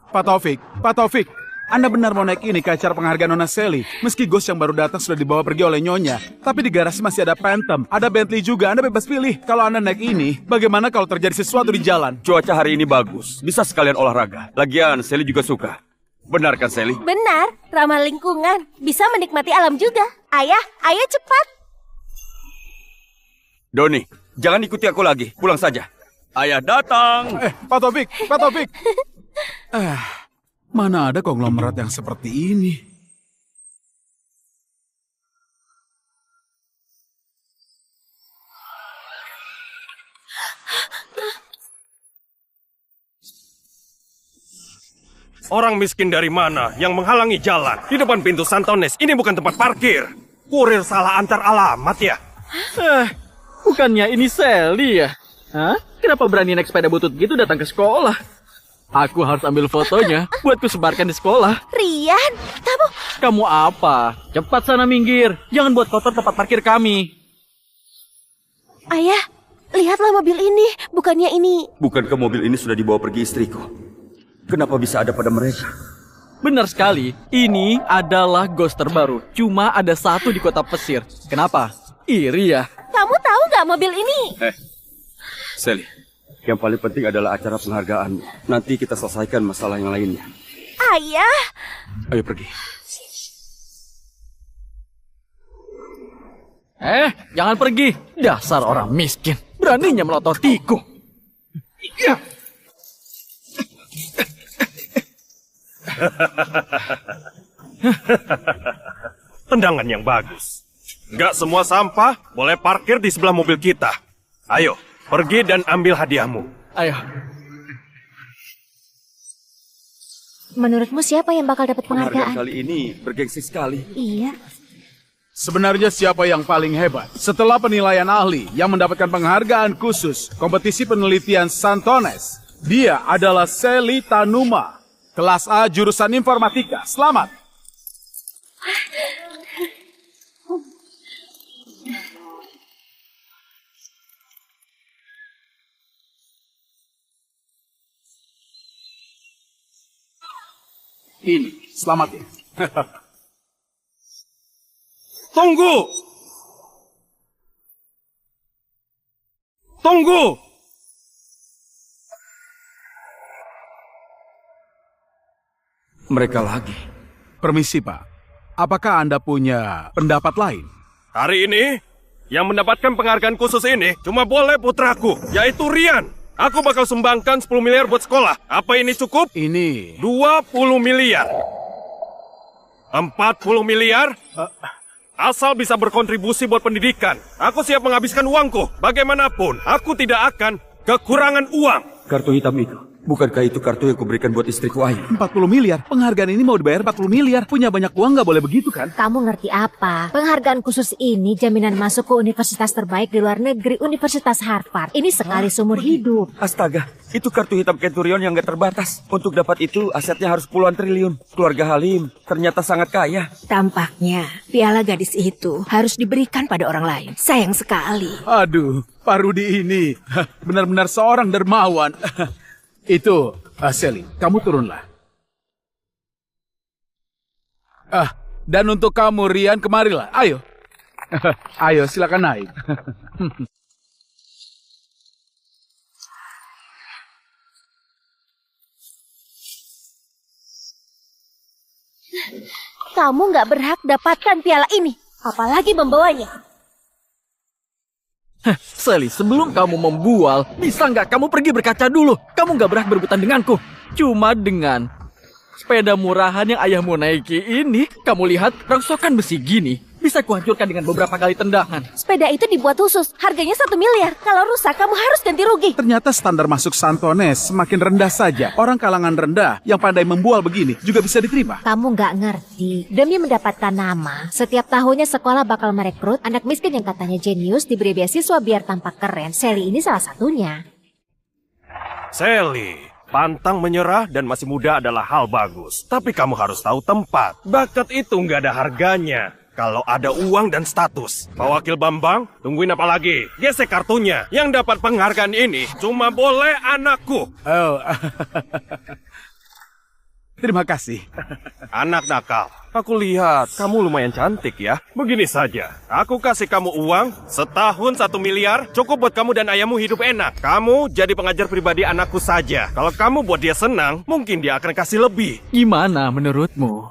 Pak Taufik, Anda benar mau naik ini ke acara penghargaan Nona Sally. Meski Ghost yang baru datang sudah dibawa pergi oleh Nyonya, tapi di garasi masih ada Phantom, ada Bentley juga. Anda bebas pilih. Kalau Anda naik ini, bagaimana kalau terjadi sesuatu di jalan? Cuaca hari ini bagus, bisa sekalian olahraga. Lagian Sally juga suka. Benar kan Sally? Benar, ramah lingkungan, bisa menikmati alam juga. Ayah, ayo cepat. Doni, jangan ikuti aku lagi, pulang saja. Ayah datang. Pak Taufik. Mana ada konglomerat yang seperti ini? Orang miskin dari mana yang menghalangi jalan? Di depan pintu Santones, ini bukan tempat parkir. Kurir salah antar alamat ya? Bukannya ini Sally ya? Hah? Kenapa berani naik sepeda butut gitu datang ke sekolah? Aku harus ambil fotonya buat ku sebarkan di sekolah. Rian, Kamu apa? Cepat sana minggir. Jangan buat kotor tempat parkir kami. Ayah, lihatlah mobil ini. Bukannya ini... Bukankah mobil ini sudah dibawa pergi istriku? Kenapa bisa ada pada mereka? Benar sekali. Ini adalah Ghost terbaru. Cuma ada satu di kota Pesir. Kenapa? Iri ya? Kamu tahu nggak mobil ini? Sally, yang paling penting adalah acara penghargaan. Nanti kita selesaikan masalah yang lainnya. Ayah. Ayo pergi. Jangan pergi. Dasar orang miskin. Beraninya melototiku. Tendangan yang bagus. Nggak semua sampah boleh parkir di sebelah mobil kita. Ayo, pergi dan ambil hadiahmu. Ayo. Menurutmu siapa yang bakal dapat Penghargaan penghargaan? kali ini bergengsi sekali. Iya. Sebenarnya siapa yang paling hebat? Setelah penilaian ahli yang mendapatkan penghargaan khusus kompetisi penelitian Santones, dia adalah Sally Tanuma, kelas A jurusan informatika. Selamat. Ini, selamat ya. Tunggu! Tunggu! Mereka lagi. Permisi Pak, apakah Anda punya pendapat lain? Hari ini, yang mendapatkan penghargaan khusus ini cuma boleh putraku, yaitu Rian. Aku bakal sumbangkan 10 miliar buat sekolah. Apa ini cukup? Ini... 20 miliar. 40 miliar? Asal bisa berkontribusi buat pendidikan. Aku siap menghabiskan uangku. Bagaimanapun, aku tidak akan kekurangan uang. Kartu hitam itu. Bukankah itu kartu yang kuberikan buat istriku Ayu? 40 miliar? Penghargaan ini mau dibayar 40 miliar? Punya banyak uang nggak boleh begitu kan? Kamu ngerti apa? Penghargaan khusus ini jaminan masuk ke universitas terbaik di luar negeri, Universitas Harvard. Ini sekali seumur hidup. Astaga, itu kartu hitam Centurion yang gak terbatas. Untuk dapat itu, asetnya harus puluhan triliun. Keluarga Halim ternyata sangat kaya. Tampaknya piala gadis itu harus diberikan pada orang lain. Sayang sekali. Aduh, Pak Rudi ini benar-benar seorang dermawan. Itu, Sally, kamu turunlah. Dan untuk kamu, Rian, kemarilah. Ayo. Ayo, silakan naik. Kamu nggak berhak dapatkan piala ini, apalagi membawanya. Sally, sebelum kamu membual, bisa nggak kamu pergi berkaca dulu? Kamu nggak berhak berebutan denganku. Cuma dengan sepeda murahan yang ayahmu naiki ini, kamu lihat rongsokan besi gini, bisa kuhancurkan dengan beberapa kali tendangan. Sepeda itu dibuat khusus, harganya 1 miliar. Kalau rusak, kamu harus ganti rugi. Ternyata standar masuk Santones semakin rendah saja. Orang kalangan rendah yang pandai membual begini juga bisa diterima. Kamu nggak ngerti. Demi mendapatkan nama, setiap tahunnya sekolah bakal merekrut anak miskin yang katanya jenius diberi beasiswa biar tampak keren. Sally ini salah satunya. Sally, pantang menyerah dan masih muda adalah hal bagus. Tapi kamu harus tahu tempat. Bakat itu nggak ada harganya kalau ada uang dan status. Pak Wakil Bambang, tungguin apa lagi? Gesek kartunya. Yang dapat penghargaan ini cuma boleh anakku. Oh. Terima kasih. Anak nakal, aku lihat kamu lumayan cantik ya. Begini saja, aku kasih kamu uang setahun 1 miliar, cukup buat kamu dan ayahmu hidup enak. Kamu jadi pengajar pribadi anakku saja. Kalau kamu buat dia senang, mungkin dia akan kasih lebih. Gimana menurutmu?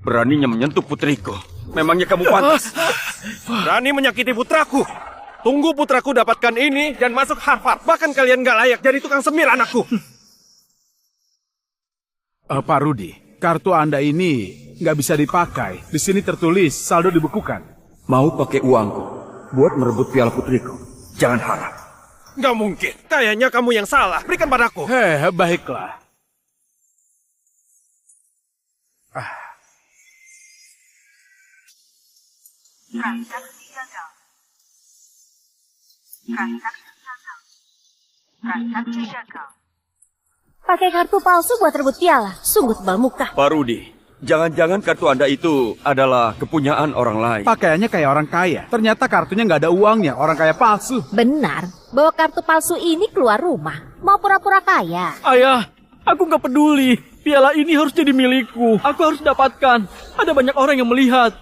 Beraninya menyentuh putriku. Memangnya kamu pantas? Berani menyakiti putraku. Tunggu putraku dapatkan ini dan masuk Harvard. Bahkan kalian gak layak jadi tukang semir anakku. Pak Rudi, kartu Anda ini nggak bisa dipakai. Di sini tertulis saldo dibekukan. Mau pakai uangku buat merebut piala putriku? Jangan harap. Gak mungkin. Kayaknya kamu yang salah. Berikan padaku. Baiklah. Pakai kartu palsu buat rebut piala. Sungguh tebal muka. Pak Rudi, jangan-jangan kartu Anda itu adalah kepunyaan orang lain. Pakaiannya kayak orang kaya. Ternyata kartunya nggak ada uangnya. Orang kaya palsu. Benar. Bawa kartu palsu ini keluar rumah. Mau pura-pura kaya. Ayah, aku nggak peduli. Piala ini harus jadi milikku. Aku harus dapatkan. Ada banyak orang yang melihat.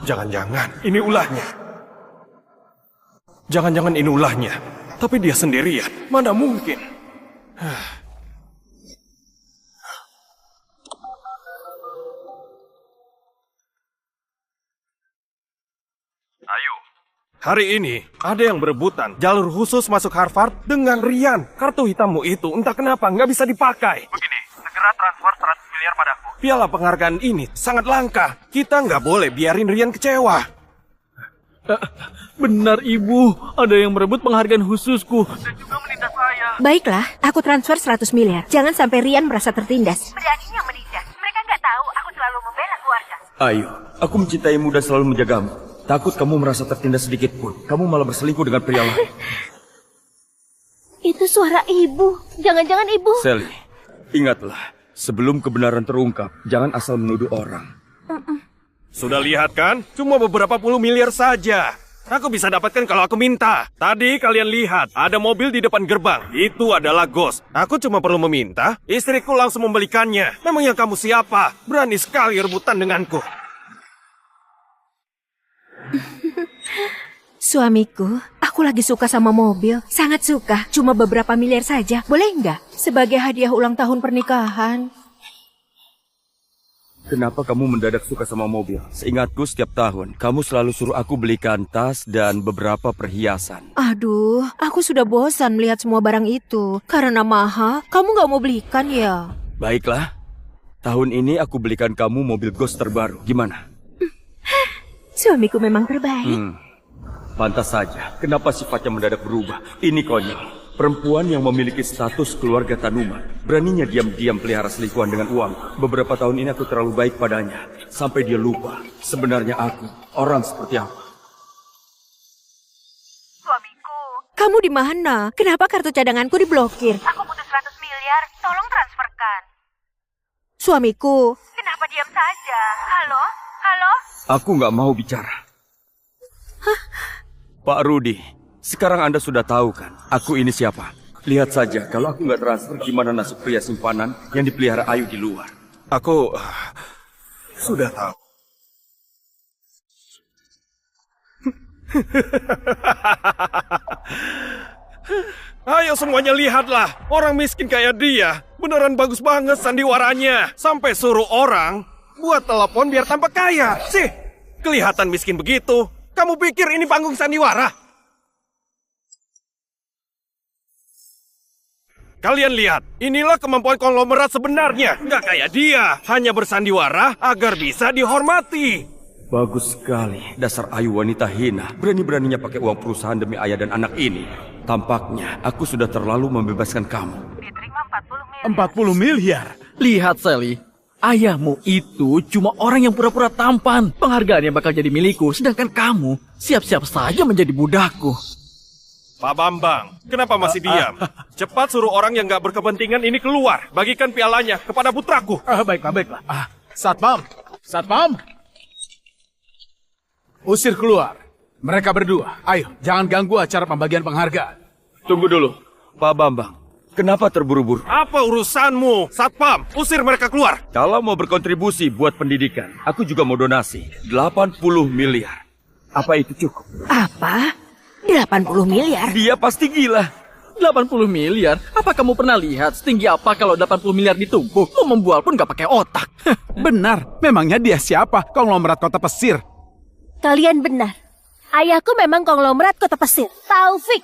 Jangan-jangan ini ulahnya. Jangan-jangan ini ulahnya. Tapi dia sendirian. Mana mungkin? Ayo. Hari ini ada yang berebutan jalur khusus masuk Harvard dengan Rian. Kartu hitammu itu entah kenapa nggak bisa dipakai. Begini, segera transfer 100 miliar padaku. Piala penghargaan ini sangat langka. Kita nggak boleh biarin Rian kecewa. Benar, Ibu. Ada yang merebut penghargaan khususku dan juga menindas saya. Baiklah, aku transfer 100 miliar. Jangan sampai Rian merasa tertindas. Beraninya menindas. Mereka nggak tahu aku selalu membela keluarga. Ayo, aku mencintaimu dan selalu menjagamu. Takut kamu merasa tertindas sedikit pun. Kamu malah berselingkuh dengan pria lain. Itu suara ibu. Jangan-jangan ibu. Sally, ingatlah. Sebelum kebenaran terungkap, jangan asal menuduh orang. Sudah lihat kan? Cuma beberapa puluh miliar saja. Aku bisa dapatkan kalau aku minta. Tadi kalian lihat, ada mobil di depan gerbang. Itu adalah Ghost. Aku cuma perlu meminta, istriku langsung membelikannya. Memangnya kamu siapa? Berani sekali rebutan denganku. Suamiku, aku lagi suka sama mobil. Sangat suka. Cuma beberapa miliar saja. Boleh nggak? Sebagai hadiah ulang tahun pernikahan. Kenapa kamu mendadak suka sama mobil? Seingatku setiap tahun, kamu selalu suruh aku belikan tas dan beberapa perhiasan. Aduh, aku sudah bosan melihat semua barang itu. Karena mahal, kamu nggak mau belikan ya? Baiklah, tahun ini aku belikan kamu mobil Ghost terbaru. Gimana? Suamiku memang terbaik. Pantas saja. Kenapa sifatnya mendadak berubah? Ini konyol. Perempuan yang memiliki status keluarga Tanuma beraninya diam-diam pelihara selingkuhan dengan uang. Beberapa tahun ini aku terlalu baik padanya. Sampai dia lupa. Sebenarnya aku orang seperti apa. Suamiku, Kamu di mana? Kenapa kartu cadanganku diblokir? aku butuh 100 miliar. Tolong transferkan. Suamiku, Kenapa diam saja? Halo? Halo? Aku nggak mau bicara. Pak Rudi, sekarang Anda sudah tahu kan, aku ini siapa? Lihat saja, kalau aku nggak transfer, gimana nasib pria simpanan yang dipelihara Ayu di luar? Aku sudah tahu. Ayo semuanya lihatlah, orang miskin kayak dia. Beneran bagus banget sandiwaranya. Sampai suruh orang buat telepon biar tampak kaya. Sih, kelihatan miskin begitu. Kamu pikir ini panggung sandiwara? Kalian lihat, inilah kemampuan konglomerat sebenarnya. Nggak kayak dia, hanya bersandiwara agar bisa dihormati. Bagus sekali, dasar Ayu wanita hina. Berani-beraninya pakai uang perusahaan demi ayah dan anak ini. Tampaknya aku sudah terlalu membebaskan kamu. Diterima 40 miliar. 40 miliar. Lihat, Sally. Ayahmu itu cuma orang yang pura-pura tampan. Penghargaannya bakal jadi milikku, sedangkan kamu siap-siap saja menjadi budakku. Pak Bambang, kenapa masih diam? Cepat suruh orang yang nggak berkepentingan ini keluar. Bagikan pialanya kepada putraku. Baiklah. Satpam. Usir keluar. Mereka berdua. Ayo, jangan ganggu acara pembagian penghargaan. Tunggu dulu, Pak Bambang. Kenapa terburu-buru? Apa urusanmu? Satpam, usir mereka keluar. Kalau mau berkontribusi buat pendidikan, aku juga mau donasi 80 miliar. Apa itu cukup? Apa? 80 miliar? Dia pasti gila. 80 miliar? Apa kamu pernah lihat setinggi apa kalau 80 miliar ditumpuk? Mau membual pun gak pakai otak. Benar, memangnya dia siapa? Konglomerat kota pesir. Kalian benar. Ayahku memang konglomerat kota pesir. Taufik.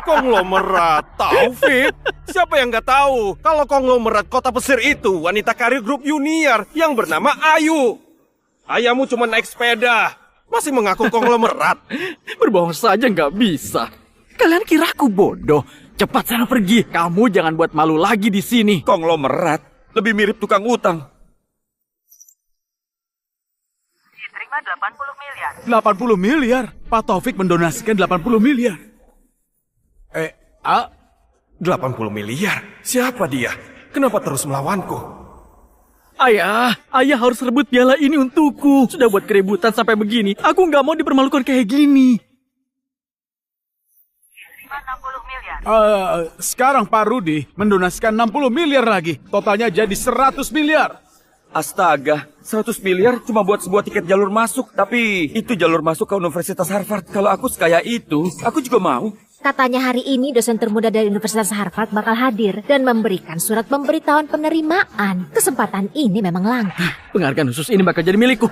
Konglomerat Taufik? Siapa yang nggak tahu kalau konglomerat kota pesir itu wanita karir grup junior yang bernama Ayu. Ayahmu cuma naik sepeda, masih mengaku konglomerat. Berbohong saja nggak bisa. Kalian kira aku bodoh? Cepat sana pergi. Kamu jangan buat malu lagi di sini. Konglomerat lebih mirip tukang utang. Diterima 80 miliar. 80 miliar? Pak Taufik mendonasikan 80 miliar. 80 miliar? Siapa dia? Kenapa terus melawanku? Ayah harus rebut piala ini untukku. Sudah buat keributan sampai begini. Aku nggak mau dipermalukan kayak gini. Diterima 60 miliar. Sekarang Pak Rudi mendonasikan 60 miliar lagi. Totalnya jadi 100 miliar. Astaga, 100 miliar cuma buat sebuah tiket jalur masuk. Tapi itu jalur masuk ke Universitas Harvard. Kalau aku sekaya itu, aku juga mau. Katanya hari ini dosen termuda dari Universitas Harvard bakal hadir dan memberikan surat pemberitahuan penerimaan. Kesempatan ini memang langka. Penghargaan khusus ini bakal jadi milikku.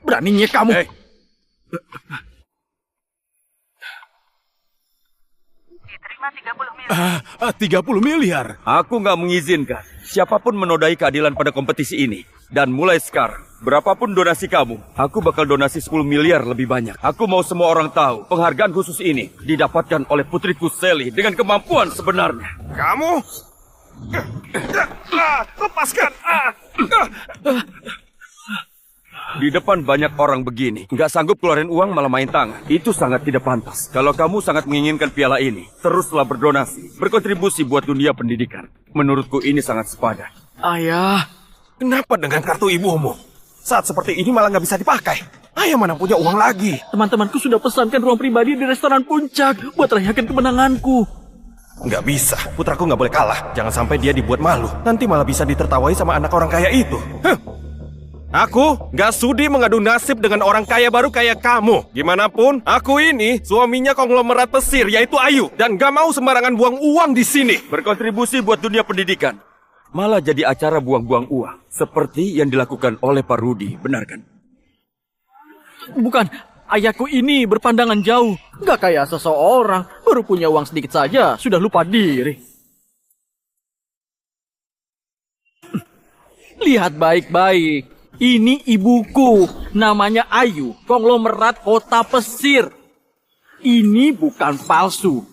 Beraninya kamu. Diterima 30 miliar. 30 miliar. Aku nggak mengizinkan siapapun menodai keadilan pada kompetisi ini. Dan mulai sekarang, berapapun donasi kamu, aku bakal donasi 10 miliar lebih banyak. Aku mau semua orang tahu, penghargaan khusus ini didapatkan oleh putriku Sally dengan kemampuan sebenarnya. Kamu? Lepaskan! Di depan banyak orang begini, nggak sanggup keluarin uang malah main tangan. Itu sangat tidak pantas. Kalau kamu sangat menginginkan piala ini, teruslah berdonasi, berkontribusi buat dunia pendidikan. Menurutku ini sangat sepadan. Ayah, Kenapa dengan kartu ibumu? Saat seperti ini malah nggak bisa dipakai. Ayah mana punya uang lagi? teman-temanku sudah pesankan ruang pribadi di restoran Puncak buat rayakan kemenanganku. Nggak bisa, putraku nggak boleh kalah. Jangan sampai dia dibuat malu. Nanti malah bisa ditertawai sama anak orang kaya itu. Aku nggak sudi mengadu nasib dengan orang kaya baru kayak kamu. Gimana pun, aku ini suaminya konglomerat pesir, yaitu Ayu. Dan nggak mau sembarangan buang uang di sini. Berkontribusi buat dunia pendidikan. Malah jadi acara buang-buang uang. Seperti yang dilakukan oleh Pak Rudi, benar kan? Bukan, ayahku ini berpandangan jauh. Gak kayak seseorang, baru punya uang sedikit saja, sudah lupa diri. Lihat baik-baik. Ini ibuku, namanya Ayu, konglomerat kota pesir. Ini bukan palsu.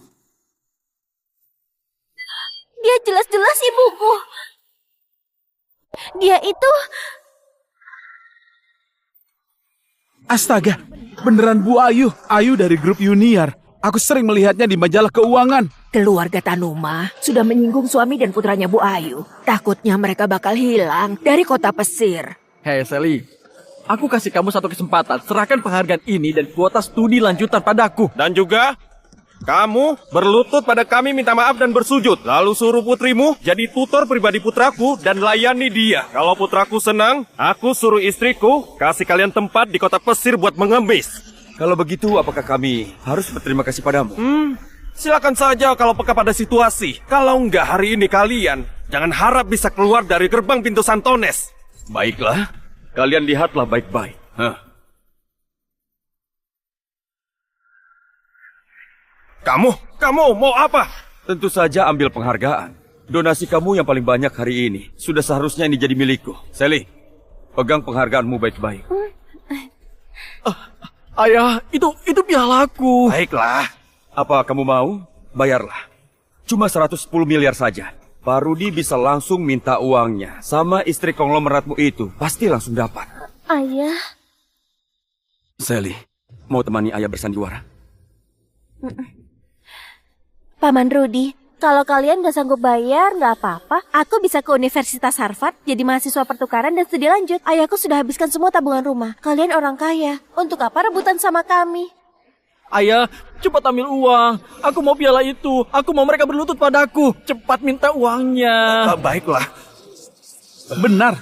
Dia jelas-jelas ibuku. Dia itu... Astaga, beneran Bu Ayu. Ayu dari grup junior. Aku sering melihatnya di majalah keuangan. Keluarga Tanuma sudah menyinggung suami dan putranya Bu Ayu. Takutnya mereka bakal hilang dari kota pesir. Hei Sally, aku kasih kamu satu kesempatan. Serahkan penghargaan ini dan kuota studi lanjutan padaku. Dan juga, kamu berlutut pada kami minta maaf dan bersujud. Lalu suruh putrimu jadi tutor pribadi putraku dan layani dia. Kalau putraku senang, aku suruh istriku kasih kalian tempat di kota pesir buat mengemis. Kalau begitu, apakah kami harus berterima kasih padamu? Silakan saja kalau peka pada situasi. Kalau enggak hari ini kalian, jangan harap bisa keluar dari gerbang pintu Santones. Baiklah, kalian lihatlah baik-baik. Kamu mau apa? Tentu saja ambil penghargaan. Donasi kamu yang paling banyak hari ini. Sudah seharusnya ini jadi milikku. Sally, pegang penghargaanmu baik-baik. Ayah, itu pialaku. Baiklah. Apa kamu mau? Bayarlah. Cuma 110 miliar saja. Pak Rudi bisa langsung minta uangnya. Sama istri konglomeratmu itu. Pasti langsung dapat. Ayah... Sally, mau temani ayah bersandiwara? Paman Rudi, Kalau kalian gak sanggup bayar, gak apa-apa. Aku bisa ke Universitas Harvard, jadi mahasiswa pertukaran dan studi lanjut. Ayahku sudah habiskan semua tabungan rumah. Kalian orang kaya. Untuk apa rebutan sama kami? Ayah, cepat ambil uang. Aku mau piala itu. Aku mau mereka berlutut padaku. Cepat minta uangnya. Baiklah. Benar.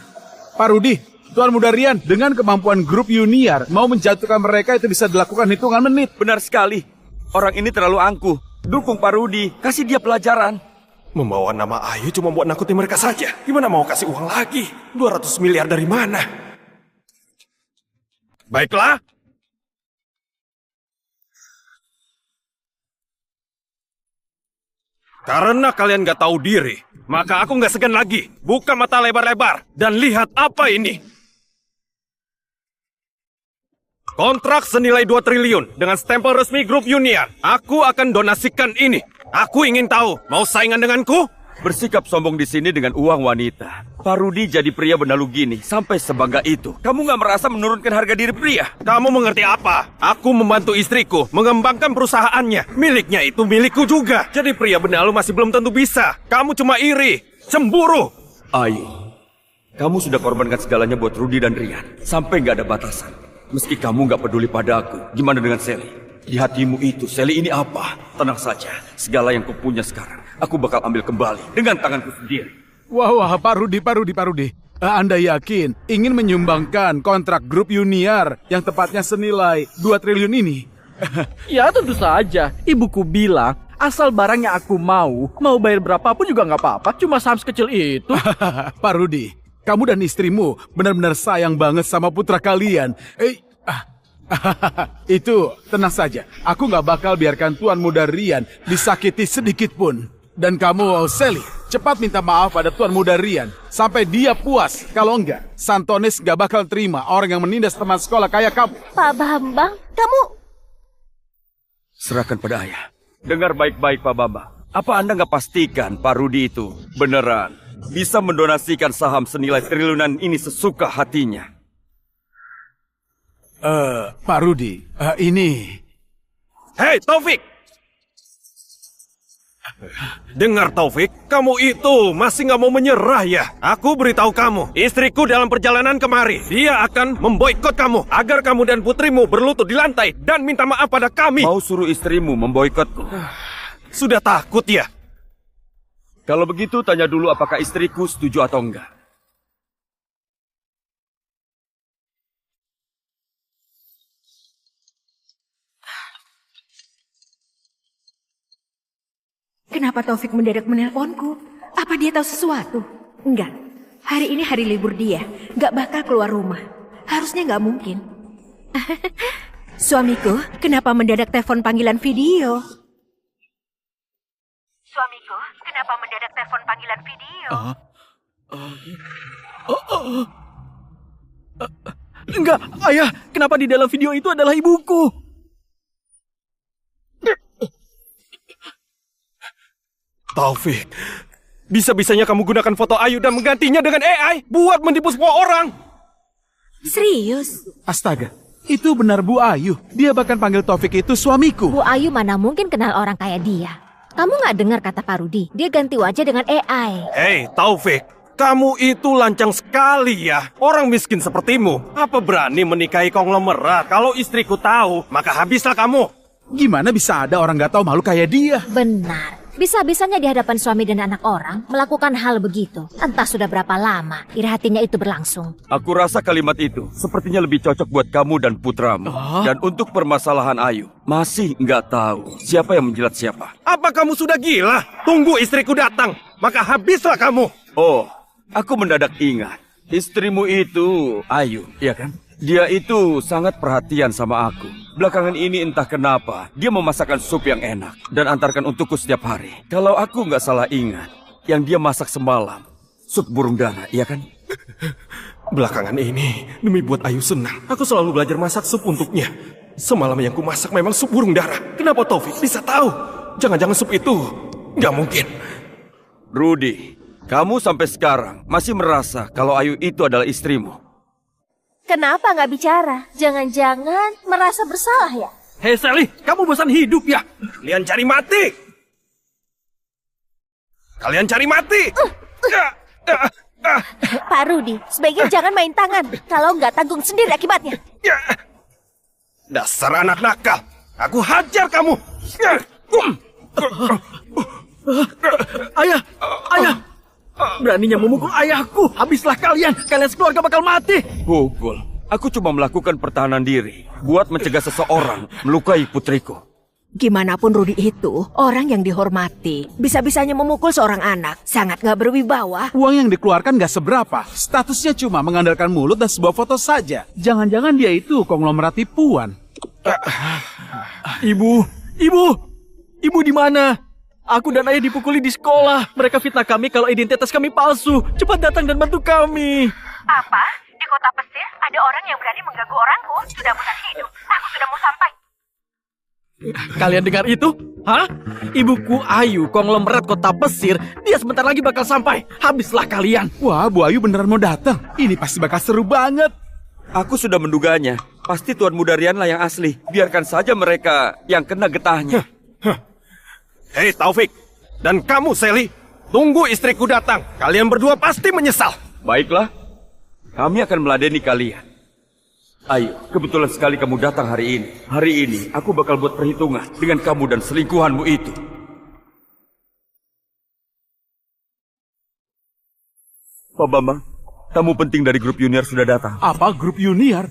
Pak Rudi, Tuan Muda Rian, dengan kemampuan grup Junior, mau menjatuhkan mereka itu bisa dilakukan hitungan menit. Benar sekali. Orang ini terlalu angkuh. Dukung Pak Rudi, kasih dia pelajaran. Membawa nama Ayu cuma buat nakutin mereka saja. Gimana mau kasih uang lagi? 200 miliar dari mana? Baiklah. Karena kalian gak tahu diri, maka aku gak segan lagi. Buka mata lebar-lebar dan lihat apa ini. Kontrak senilai 2 triliun dengan stempel resmi grup Junior. Aku akan donasikan ini. Aku ingin tahu, mau saingan denganku? Bersikap sombong di sini dengan uang wanita. Pak Rudi jadi pria benalu gini, sampai sebangga itu. Kamu nggak merasa menurunkan harga diri pria? Kamu mengerti apa? Aku membantu istriku mengembangkan perusahaannya. Miliknya itu milikku juga. Jadi pria benalu masih belum tentu bisa. Kamu cuma iri, cemburu. Ayu, kamu sudah korbankan segalanya buat Rudi dan Rian. Sampai nggak ada batasan. Meski kamu nggak peduli pada aku, gimana dengan Sally? Di hatimu itu, Sally ini apa? Tenang saja, segala yang kupunya sekarang, aku bakal ambil kembali dengan tanganku sendiri. Wah, Pak Rudi. Anda yakin ingin menyumbangkan kontrak grup Junior yang tepatnya senilai 2 triliun ini? Ya tentu saja. Ibuku bilang, asal barang yang aku mau bayar berapapun juga nggak apa-apa. Cuma saham sekecil itu. Pak Rudi, kamu dan istrimu benar-benar sayang banget sama putra kalian. Itu, tenang saja. Aku nggak bakal biarkan Tuan Muda Rian disakiti sedikit pun. Dan kamu, Sally, cepat minta maaf pada Tuan Muda Rian sampai dia puas. Kalau enggak, Santones nggak bakal terima orang yang menindas teman sekolah kayak kamu. Pak Bambang, kamu... Serahkan pada ayah. Dengar baik-baik, Pak Bambang. Apa Anda nggak pastikan Pak Rudi itu beneran bisa mendonasikan saham senilai triliunan ini sesuka hatinya? Pak Rudi, ini... Hei, Taufik! Dengar, Taufik, kamu itu masih nggak mau menyerah ya? Aku beritahu kamu, istriku dalam perjalanan kemari, dia akan memboikot kamu agar kamu dan putrimu berlutut di lantai dan minta maaf pada kami. Mau suruh istrimu memboikotku? Sudah takut ya? Kalau begitu, tanya dulu apakah istriku setuju atau enggak. Kenapa Taufik mendadak menelponku? Apa dia tahu sesuatu? Enggak. Hari ini hari libur dia. Enggak bakal keluar rumah. Harusnya enggak mungkin. Suamiku, kenapa mendadak telepon panggilan video? Suamiku, kenapa mendadak telepon panggilan video? Enggak, ayah. Kenapa di dalam video itu adalah ibuku? Taufik, bisa-bisanya kamu gunakan foto Ayu dan menggantinya dengan AI buat menipu semua orang. Serius? Astaga, itu benar Bu Ayu. Dia bahkan panggil Taufik itu suamiku. Bu Ayu mana mungkin kenal orang kayak dia. Kamu nggak dengar kata Pak Rudi? Dia ganti wajah dengan AI. Hei, Taufik, kamu itu lancang sekali ya. Orang miskin sepertimu, apa berani menikahi konglomerat? Kalau istriku tahu, maka habislah kamu. Gimana bisa ada orang nggak tahu malu kayak dia? Benar. Bisa-bisanya di hadapan suami dan anak orang melakukan hal begitu. Entah sudah berapa lama iri hatinya itu berlangsung. Aku rasa kalimat itu sepertinya lebih cocok buat kamu dan putramu. Dan untuk permasalahan Ayu, masih nggak tahu siapa yang menjilat siapa. Apa kamu sudah gila? Tunggu istriku datang, maka habislah kamu. Oh, aku mendadak ingat. Istrimu itu Ayu, iya kan? Dia itu sangat perhatian sama aku. Belakangan ini entah kenapa, dia memasakkan sup yang enak dan antarkan untukku setiap hari. Kalau aku nggak salah ingat, yang dia masak semalam, sup burung dara, iya kan? Belakangan ini, demi buat Ayu senang, aku selalu belajar masak sup untuknya. Semalam yang ku masak memang sup burung dara. Kenapa Taufik bisa tahu? Jangan-jangan sup itu nggak mungkin. Rudi, kamu sampai sekarang masih merasa kalau Ayu itu adalah istrimu. Kenapa nggak bicara? Jangan-jangan merasa bersalah ya? Hei Sally, kamu bosan hidup ya? Kalian cari mati. Kalian cari mati. Pak Rudi, sebaiknya jangan main tangan. Kalau nggak tanggung sendiri akibatnya. Dasar anak nakal. Aku hajar kamu. Ayah! Beraninya memukul ayahku. Habislah kalian. Kalian sekeluarga bakal mati. Pukul. Aku cuma melakukan pertahanan diri buat mencegah seseorang melukai putriku. Gimana pun Rudi itu orang yang dihormati. Bisa-bisanya memukul seorang anak. Sangat gak berwibawa. Uang yang dikeluarkan gak seberapa. Statusnya cuma mengandalkan mulut dan sebuah foto saja. Jangan-jangan dia itu konglomerat tipuan. Ibu di mana? Aku dan ayah dipukuli di sekolah. Mereka fitnah kami kalau identitas kami palsu. Cepat datang dan bantu kami. Apa? Di kota pesir ada orang yang berani mengganggu orangku. Sudah bosan hidup. Aku sudah mau sampai. Kalian dengar itu? Hah? Ibuku Ayu, konglomerat kota pesir. Dia sebentar lagi bakal sampai. Habislah kalian. Wah, Bu Ayu beneran mau datang. Ini pasti bakal seru banget. Aku sudah menduganya. Pasti Tuan Muda Rian lah yang asli. Biarkan saja mereka yang kena getahnya. Hei Taufik, dan kamu Sally, tunggu istriku datang. Kalian berdua pasti menyesal. Baiklah, kami akan meladeni kalian. Ayo, kebetulan sekali kamu datang hari ini. Hari ini, aku bakal buat perhitungan dengan kamu dan selingkuhanmu itu. Pak Bambang, tamu penting dari grup junior sudah datang. Apa grup junior?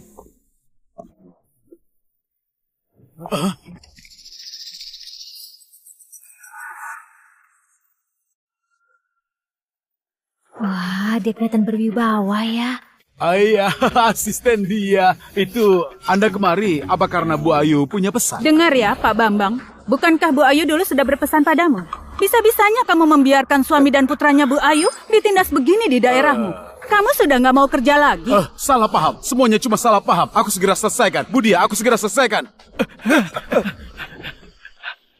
Wah, dia kelihatan berwibawa ya. Ayah, asisten dia. Itu, Anda kemari, apa karena Bu Ayu punya pesan? Dengar ya, Pak Bambang. Bukankah Bu Ayu dulu sudah berpesan padamu? Bisa-bisanya kamu membiarkan suami dan putranya Bu Ayu ditindas begini di daerahmu. Kamu sudah nggak mau kerja lagi? Salah paham. Semuanya cuma salah paham. Aku segera selesaikan. Budia, aku segera selesaikan.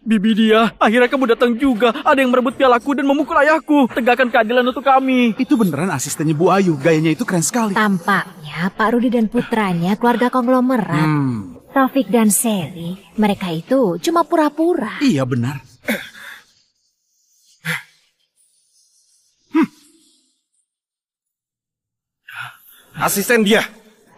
Bibi dia, akhirnya kamu datang juga. Ada yang merebut pialaku dan memukul ayahku. Tegakkan keadilan untuk kami. Itu beneran asistennya Bu Ayu. Gayanya itu keren sekali. Tampaknya Pak Rudi dan putranya keluarga konglomerat. Taufik dan Sally, mereka itu cuma pura-pura. Iya benar. Asisten dia,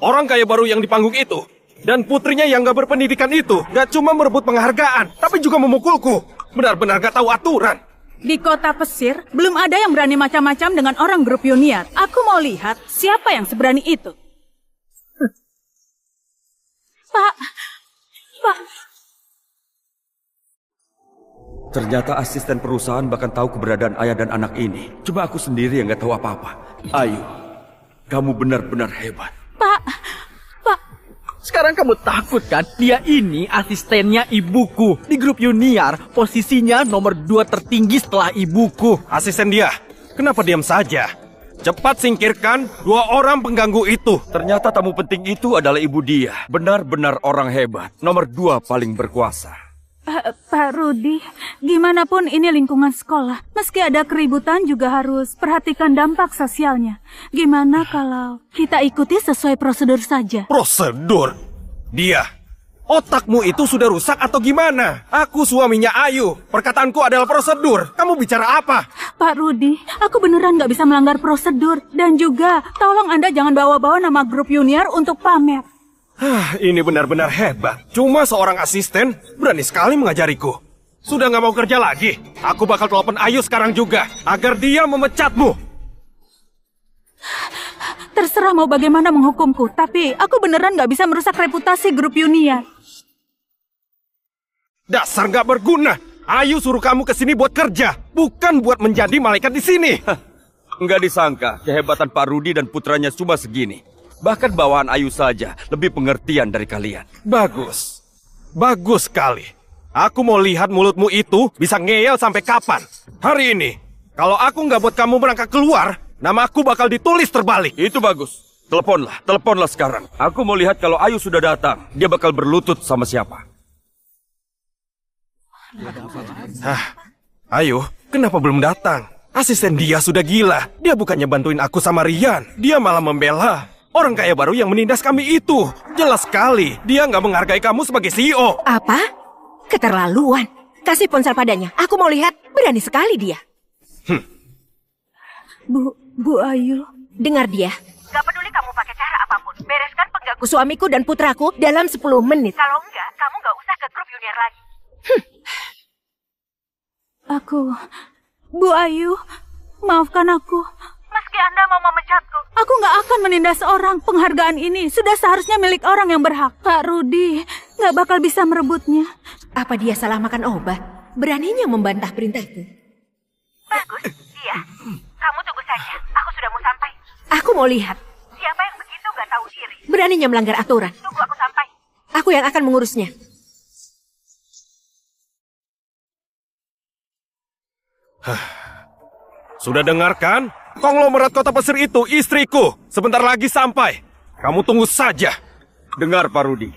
orang kaya baru yang di panggung itu. Dan putrinya yang gak berpendidikan itu gak cuma merebut penghargaan, tapi juga memukulku. Benar-benar gak tahu aturan. Di kota pesir, belum ada yang berani macam-macam dengan orang grup junior. Aku mau lihat siapa yang seberani itu. Pak. Ternyata asisten perusahaan bahkan tahu keberadaan ayah dan anak ini. Cuma aku sendiri yang gak tahu apa-apa. Ayu, kamu benar-benar hebat. Pak. Sekarang kamu takut kan? Dia ini asistennya ibuku. Di grup junior, posisinya nomor 2 tertinggi setelah ibuku. Asisten dia, kenapa diam saja? Cepat singkirkan 2 orang pengganggu itu. Ternyata tamu penting itu adalah ibu dia. Benar-benar orang hebat. Nomor 2 paling berkuasa. Pak Rudi, gimana pun ini lingkungan sekolah. Meski ada keributan juga harus perhatikan dampak sosialnya. Gimana kalau kita ikuti sesuai prosedur saja? Prosedur? Dia, otakmu itu sudah rusak atau gimana? Aku suaminya Ayu. Perkataanku adalah prosedur. Kamu bicara apa? Pak Rudi, aku beneran gak bisa melanggar prosedur. Dan juga, tolong Anda jangan bawa-bawa nama grup junior untuk pamer. Ini benar-benar hebat. Cuma seorang asisten berani sekali mengajariku. Sudah gak mau kerja lagi? Aku bakal telepon Ayu sekarang juga agar dia memecatmu. Terserah mau bagaimana menghukumku, tapi aku beneran gak bisa merusak reputasi grup junior. Dasar gak berguna. Ayu suruh kamu kesini buat kerja, bukan buat menjadi malaikat di sini. Enggak disangka kehebatan Pak Rudi dan putranya cuma segini. Bahkan bawaan Ayu saja lebih pengertian dari kalian. Bagus. Bagus sekali. Aku mau lihat mulutmu itu bisa ngeyel sampai kapan. Hari ini, kalau aku nggak buat kamu berangkat keluar, nama aku bakal ditulis terbalik. Itu bagus. Teleponlah sekarang. Aku mau lihat kalau Ayu sudah datang, dia bakal berlutut sama siapa. Ayu, kenapa belum datang? Asisten dia sudah gila. Dia bukannya bantuin aku sama Rian, dia malah membela orang kaya baru yang menindas kami itu. Jelas sekali, dia nggak menghargai kamu sebagai CEO. Apa? Keterlaluan. Kasih ponsel padanya. Aku mau lihat, berani sekali dia. Bu Ayu. Dengar dia. Gak peduli kamu pakai cara apapun, bereskan pengganggu. Suamiku dan putraku dalam 10 menit. Kalau enggak, kamu gak usah ke grup junior lagi. Bu Ayu, maafkan aku. Meski Anda mau memecatku. Aku gak akan menindas orang. Penghargaan ini sudah seharusnya milik orang yang berhak. Kak Rudy gak bakal bisa merebutnya. Apa dia salah makan obat? Beraninya membantah perintahku. Bagus, iya. Kamu tunggu saja, aku sudah mau sampai. Aku mau lihat. Siapa yang begitu gak tahu diri? Beraninya melanggar aturan. Tunggu aku sampai. Aku yang akan mengurusnya. Sudah dengarkan? Konglomerat Kota Pesir itu istriku. Sebentar lagi sampai. Kamu tunggu saja. Dengar Pak Rudi,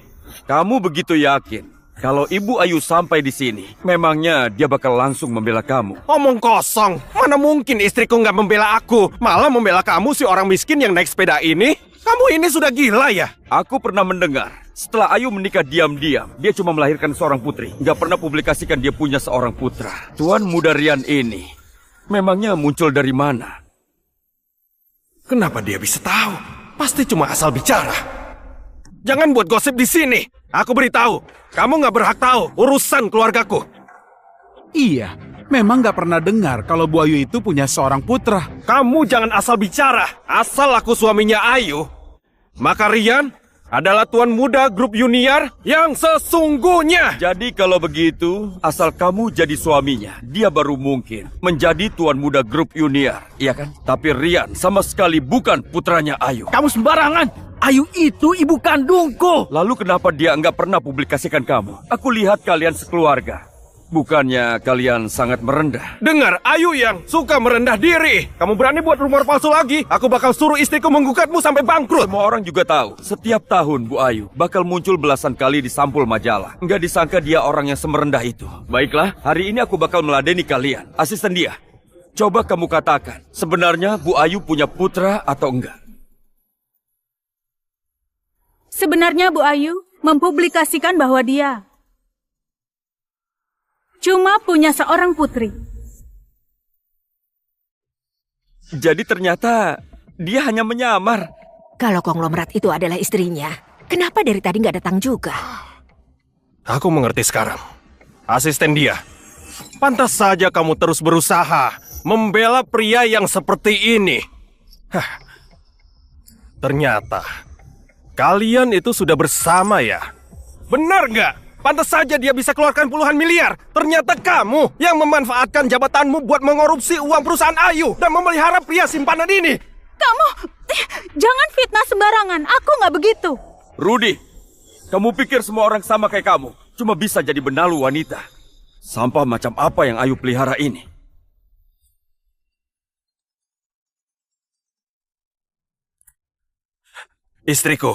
kamu begitu yakin kalau Ibu Ayu sampai di sini, memangnya dia bakal langsung membela kamu? Omong kosong. Mana mungkin istriku nggak membela aku. Malah membela kamu si orang miskin yang naik sepeda ini. Kamu ini sudah gila ya? Aku pernah mendengar, setelah Ayu menikah diam-diam, dia cuma melahirkan seorang putri. Nggak pernah publikasikan dia punya seorang putra. Tuan muda Rian ini, memangnya muncul dari mana? Kenapa dia bisa tahu? Pasti cuma asal bicara. Jangan buat gosip di sini. Aku beritahu, kamu nggak berhak tahu urusan keluargaku. Iya, memang nggak pernah dengar kalau Bu Ayu itu punya seorang putra. Kamu jangan asal bicara. Asal aku suaminya Ayu, maka Rian adalah tuan muda grup junior yang sesungguhnya. Jadi kalau begitu, asal kamu jadi suaminya, dia baru mungkin menjadi tuan muda grup junior, iya kan? Tapi Rian sama sekali bukan putranya Ayu. Kamu sembarangan. Ayu itu ibu kandungku. Lalu kenapa dia nggak pernah publikasikan kamu? Aku lihat kalian sekeluarga. Bukannya kalian sangat merendah? Dengar, Ayu yang suka merendah diri. Kamu berani buat rumor palsu lagi? Aku bakal suruh istriku menggugatmu sampai bangkrut. Semua orang juga tahu, setiap tahun Bu Ayu bakal muncul belasan kali di sampul majalah. Nggak disangka dia orang yang semerendah itu. Baiklah, hari ini aku bakal meladeni kalian. Asisten dia, coba kamu katakan, sebenarnya Bu Ayu punya putra atau enggak? Sebenarnya Bu Ayu mempublikasikan bahwa dia cuma punya seorang putri. Jadi ternyata dia hanya menyamar. Kalau konglomerat itu adalah istrinya, kenapa dari tadi nggak datang juga? Aku mengerti sekarang. Asisten dia. Pantas saja kamu terus berusaha membela pria yang seperti ini. Ternyata kalian itu sudah bersama ya? Benar nggak? Pantas saja dia bisa keluarkan puluhan miliar. Ternyata kamu yang memanfaatkan jabatanmu buat mengorupsi uang perusahaan Ayu dan memelihara pria simpanan ini. Kamu jangan fitnah sembarangan. Aku nggak begitu. Rudy, kamu pikir semua orang sama kayak kamu? Cuma bisa jadi benalu wanita. Sampah macam apa yang Ayu pelihara ini? Istriku,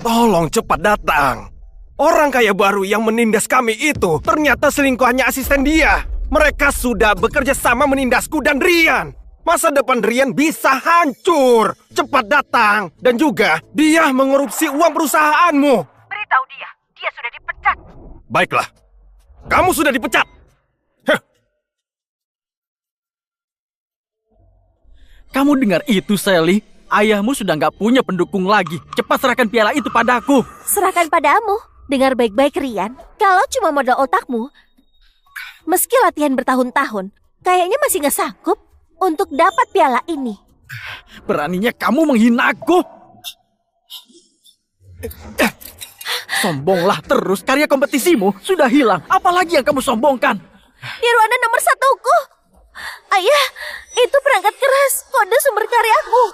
tolong cepat datang. Orang kaya baru yang menindas kami itu ternyata selingkuhannya asisten dia. Mereka sudah bekerja sama menindasku dan Rian. Masa depan Rian bisa hancur. Cepat datang. Dan juga dia mengorupsi uang perusahaanmu. Beritahu dia, dia sudah dipecat. Baiklah, kamu sudah dipecat. Kamu dengar itu, Sally? Ayahmu sudah nggak punya pendukung lagi. Cepat serahkan piala itu padaku. Serahkan padamu. Dengar baik-baik, Rian. Kalau cuma modal otakmu, meski latihan bertahun-tahun, kayaknya masih nggak sanggup untuk dapat piala ini. Beraninya kamu menghina aku. Sombonglah terus, karya kompetisimu sudah hilang. Apalagi yang kamu sombongkan? Nirwana nomor 1-ku. Ayah, itu perangkat keras kode sumber karyaku.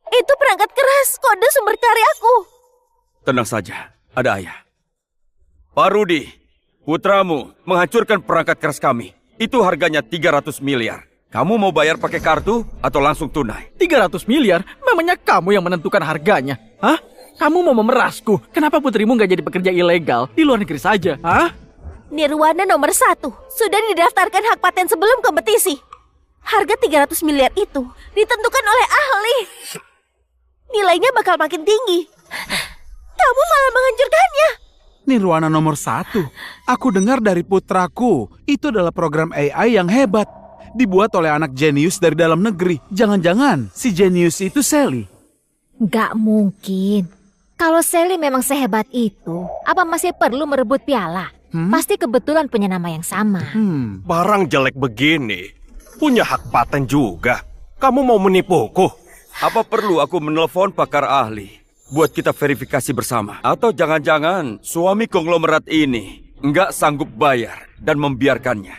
Itu perangkat keras kode sumber karyaku. Tenang saja, ada ayah. Pak Rudi, putramu menghancurkan perangkat keras kami. Itu harganya 300 miliar. Kamu mau bayar pakai kartu atau langsung tunai? 300 miliar? Memangnya kamu yang menentukan harganya? Hah? Kamu mau memerasku? Kenapa putrimu nggak jadi pekerja ilegal di luar negeri saja? Hah? Nirwana nomor 1 sudah didaftarkan hak paten sebelum kompetisi. Harga 300 miliar itu ditentukan oleh ahli. Nilainya bakal makin tinggi. Kamu malah menghancurkannya. Nirwana nomor 1. Aku dengar dari putraku, itu adalah program AI yang hebat. dibuat oleh anak jenius dari dalam negeri. Jangan-jangan si jenius itu Sally. Nggak mungkin. Kalau Sally memang sehebat itu, apa masih perlu merebut piala? Pasti kebetulan punya nama yang sama. Barang jelek begini, punya hak paten juga. Kamu mau menipuku? Apa perlu aku menelpon pakar ahli buat kita verifikasi bersama? Atau jangan-jangan suami konglomerat ini nggak sanggup bayar dan membiarkannya?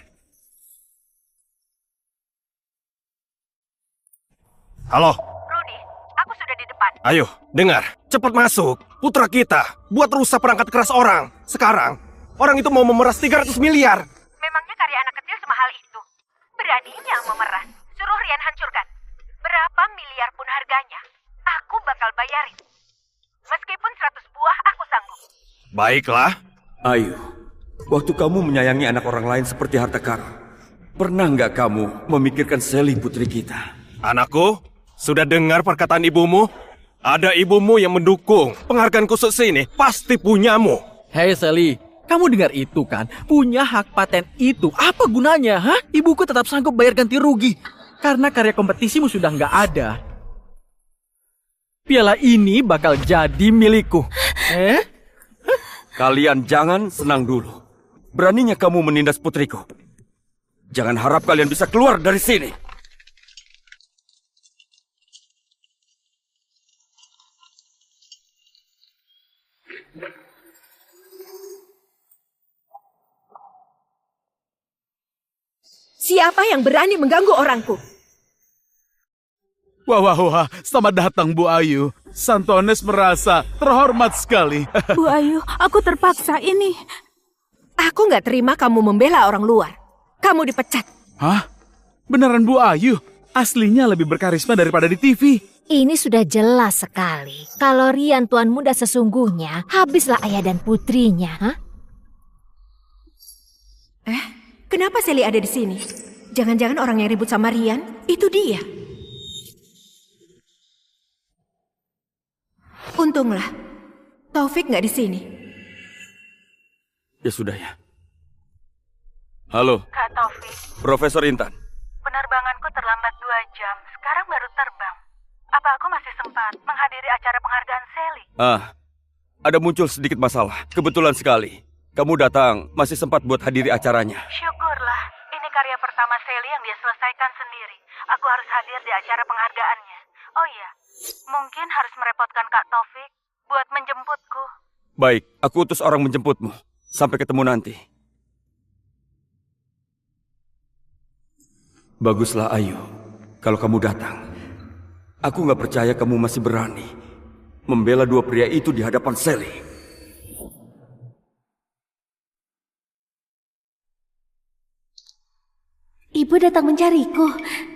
Halo? Rudy, aku sudah di depan. Ayo, dengar. Cepat masuk. Putra kita buat rusak perangkat keras orang. Sekarang, orang itu mau memeras 300 miliar. Memangnya karya anak kecil semahal itu? Beraninya memeras. Suruh Rian hancurkan. Berapa miliar pun harganya, aku bakal bayarin. Meskipun 100 buah, aku sanggup. Baiklah. Ayo, waktu kamu menyayangi anak orang lain seperti harta karun, pernah nggak kamu memikirkan Sally putri kita? Anakku, sudah dengar perkataan ibumu? Ada ibumu yang mendukung. Penghargaan khusus ini pasti punyamu. Hei Sally, kamu dengar itu kan? Punya hak paten itu, apa gunanya? Hah? Ibuku tetap sanggup bayar ganti rugi. Karena karya kompetisimu sudah nggak ada. Piala ini bakal jadi milikku. Kalian jangan senang dulu. Beraninya kamu menindas putriku. Jangan harap kalian bisa keluar dari sini. Siapa yang berani mengganggu orangku? Wah, selamat datang Bu Ayu. Santones merasa terhormat sekali. Bu Ayu, aku terpaksa ini. Aku nggak terima kamu membela orang luar. Kamu dipecat. Hah? Beneran Bu Ayu? Aslinya lebih berkarisma daripada di TV. Ini sudah jelas sekali. Kalau Rian tuan muda sesungguhnya, habislah ayah dan putrinya. Hah? Kenapa Sally ada di sini? Jangan-jangan orang yang ribut sama Rian, itu dia. Untunglah, Taufik nggak di sini. Ya sudah ya. Halo, Kak Taufik, Profesor Intan. penerbanganku terlambat 2 jam. Sekarang baru terbang. Apa aku masih sempat menghadiri acara penghargaan Sally? Ada muncul sedikit masalah. Kebetulan sekali. Kamu datang, masih sempat buat hadiri acaranya. Syukurlah, ini karya pertama Sally yang dia selesaikan sendiri. Aku harus hadir di acara penghargaannya. Oh iya, mungkin harus merepotkan Kak Taufik buat menjemputku. Baik, aku utus orang menjemputmu. Sampai ketemu nanti. Baguslah Ayu, kalau kamu datang. Aku nggak percaya kamu masih berani membela dua pria itu di hadapan Sally. Ibu datang mencariku.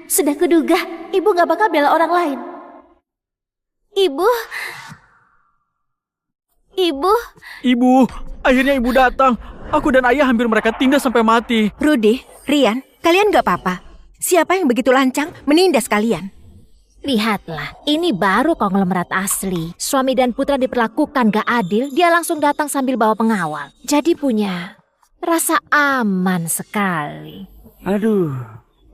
Sudah kuduga, ibu gak bakal bela orang lain. Ibu, Akhirnya ibu datang. Aku dan ayah hampir mereka tindas sampai mati. Rudy, Rian, kalian nggak apa-apa. Siapa yang begitu lancang menindas kalian? Lihatlah, ini baru konglomerat asli. Suami dan putra diperlakukan gak adil, dia langsung datang sambil bawa pengawal. Jadi punya rasa aman sekali. Aduh,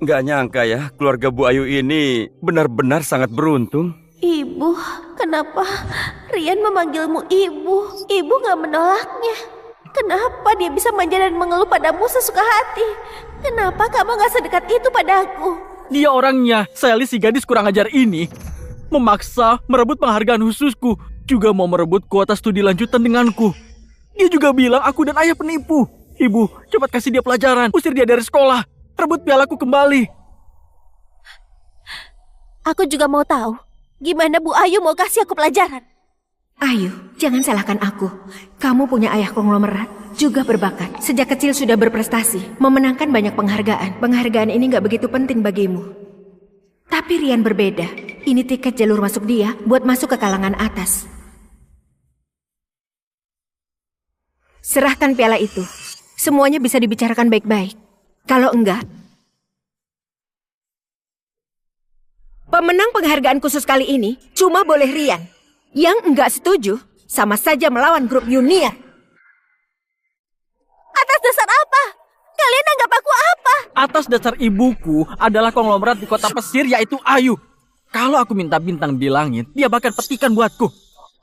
nggak nyangka ya keluarga Bu Ayu ini benar-benar sangat beruntung. Ibu, kenapa Rian memanggilmu ibu? Ibu gak menolaknya. Kenapa dia bisa manja dan mengeluh padamu sesuka hati? Kenapa kamu gak sedekat itu padaku? Dia orangnya, Sally si gadis kurang ajar ini, memaksa merebut penghargaan khususku, juga mau merebut kuota studi lanjutan denganku. Dia juga bilang aku dan ayah penipu. Ibu, cepat kasih dia pelajaran, usir dia dari sekolah, rebut pialaku kembali. Aku juga mau tahu, gimana Bu Ayu mau kasih aku pelajaran? Ayu, jangan salahkan aku. Kamu punya ayah konglomerat, juga berbakat. Sejak kecil sudah berprestasi, memenangkan banyak penghargaan. Penghargaan ini gak begitu penting bagimu. Tapi Rian berbeda. Ini tiket jalur masuk dia buat masuk ke kalangan atas. Serahkan piala itu. Semuanya bisa dibicarakan baik-baik. Kalau enggak, pemenang penghargaan khusus kali ini cuma boleh Rian. Yang enggak setuju sama saja melawan grup junior. Atas dasar apa? Kalian anggap aku apa? Atas dasar ibuku adalah konglomerat di kota pesisir yaitu Ayu. Kalau aku minta bintang di langit, dia bakal petikan buatku.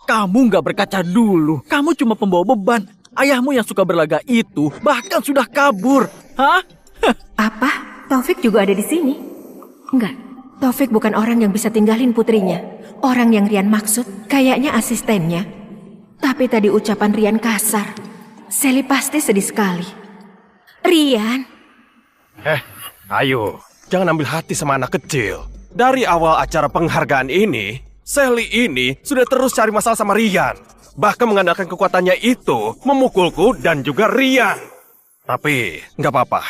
Kamu nggak berkaca dulu. Kamu cuma pembawa beban. Ayahmu yang suka berlaga itu bahkan sudah kabur. Hah? Apa? Taufik juga ada di sini? Enggak. Taufik bukan orang yang bisa tinggalin putrinya. Orang yang Rian maksud kayaknya asistennya. Tapi tadi ucapan Rian kasar. Sally pasti sedih sekali. Rian. Ayo, jangan ambil hati sama anak kecil. Dari awal acara penghargaan ini, Sally ini sudah terus cari masalah sama Rian. Bahkan mengandalkan kekuatannya itu memukulku dan juga Rian. Tapi nggak apa-apa.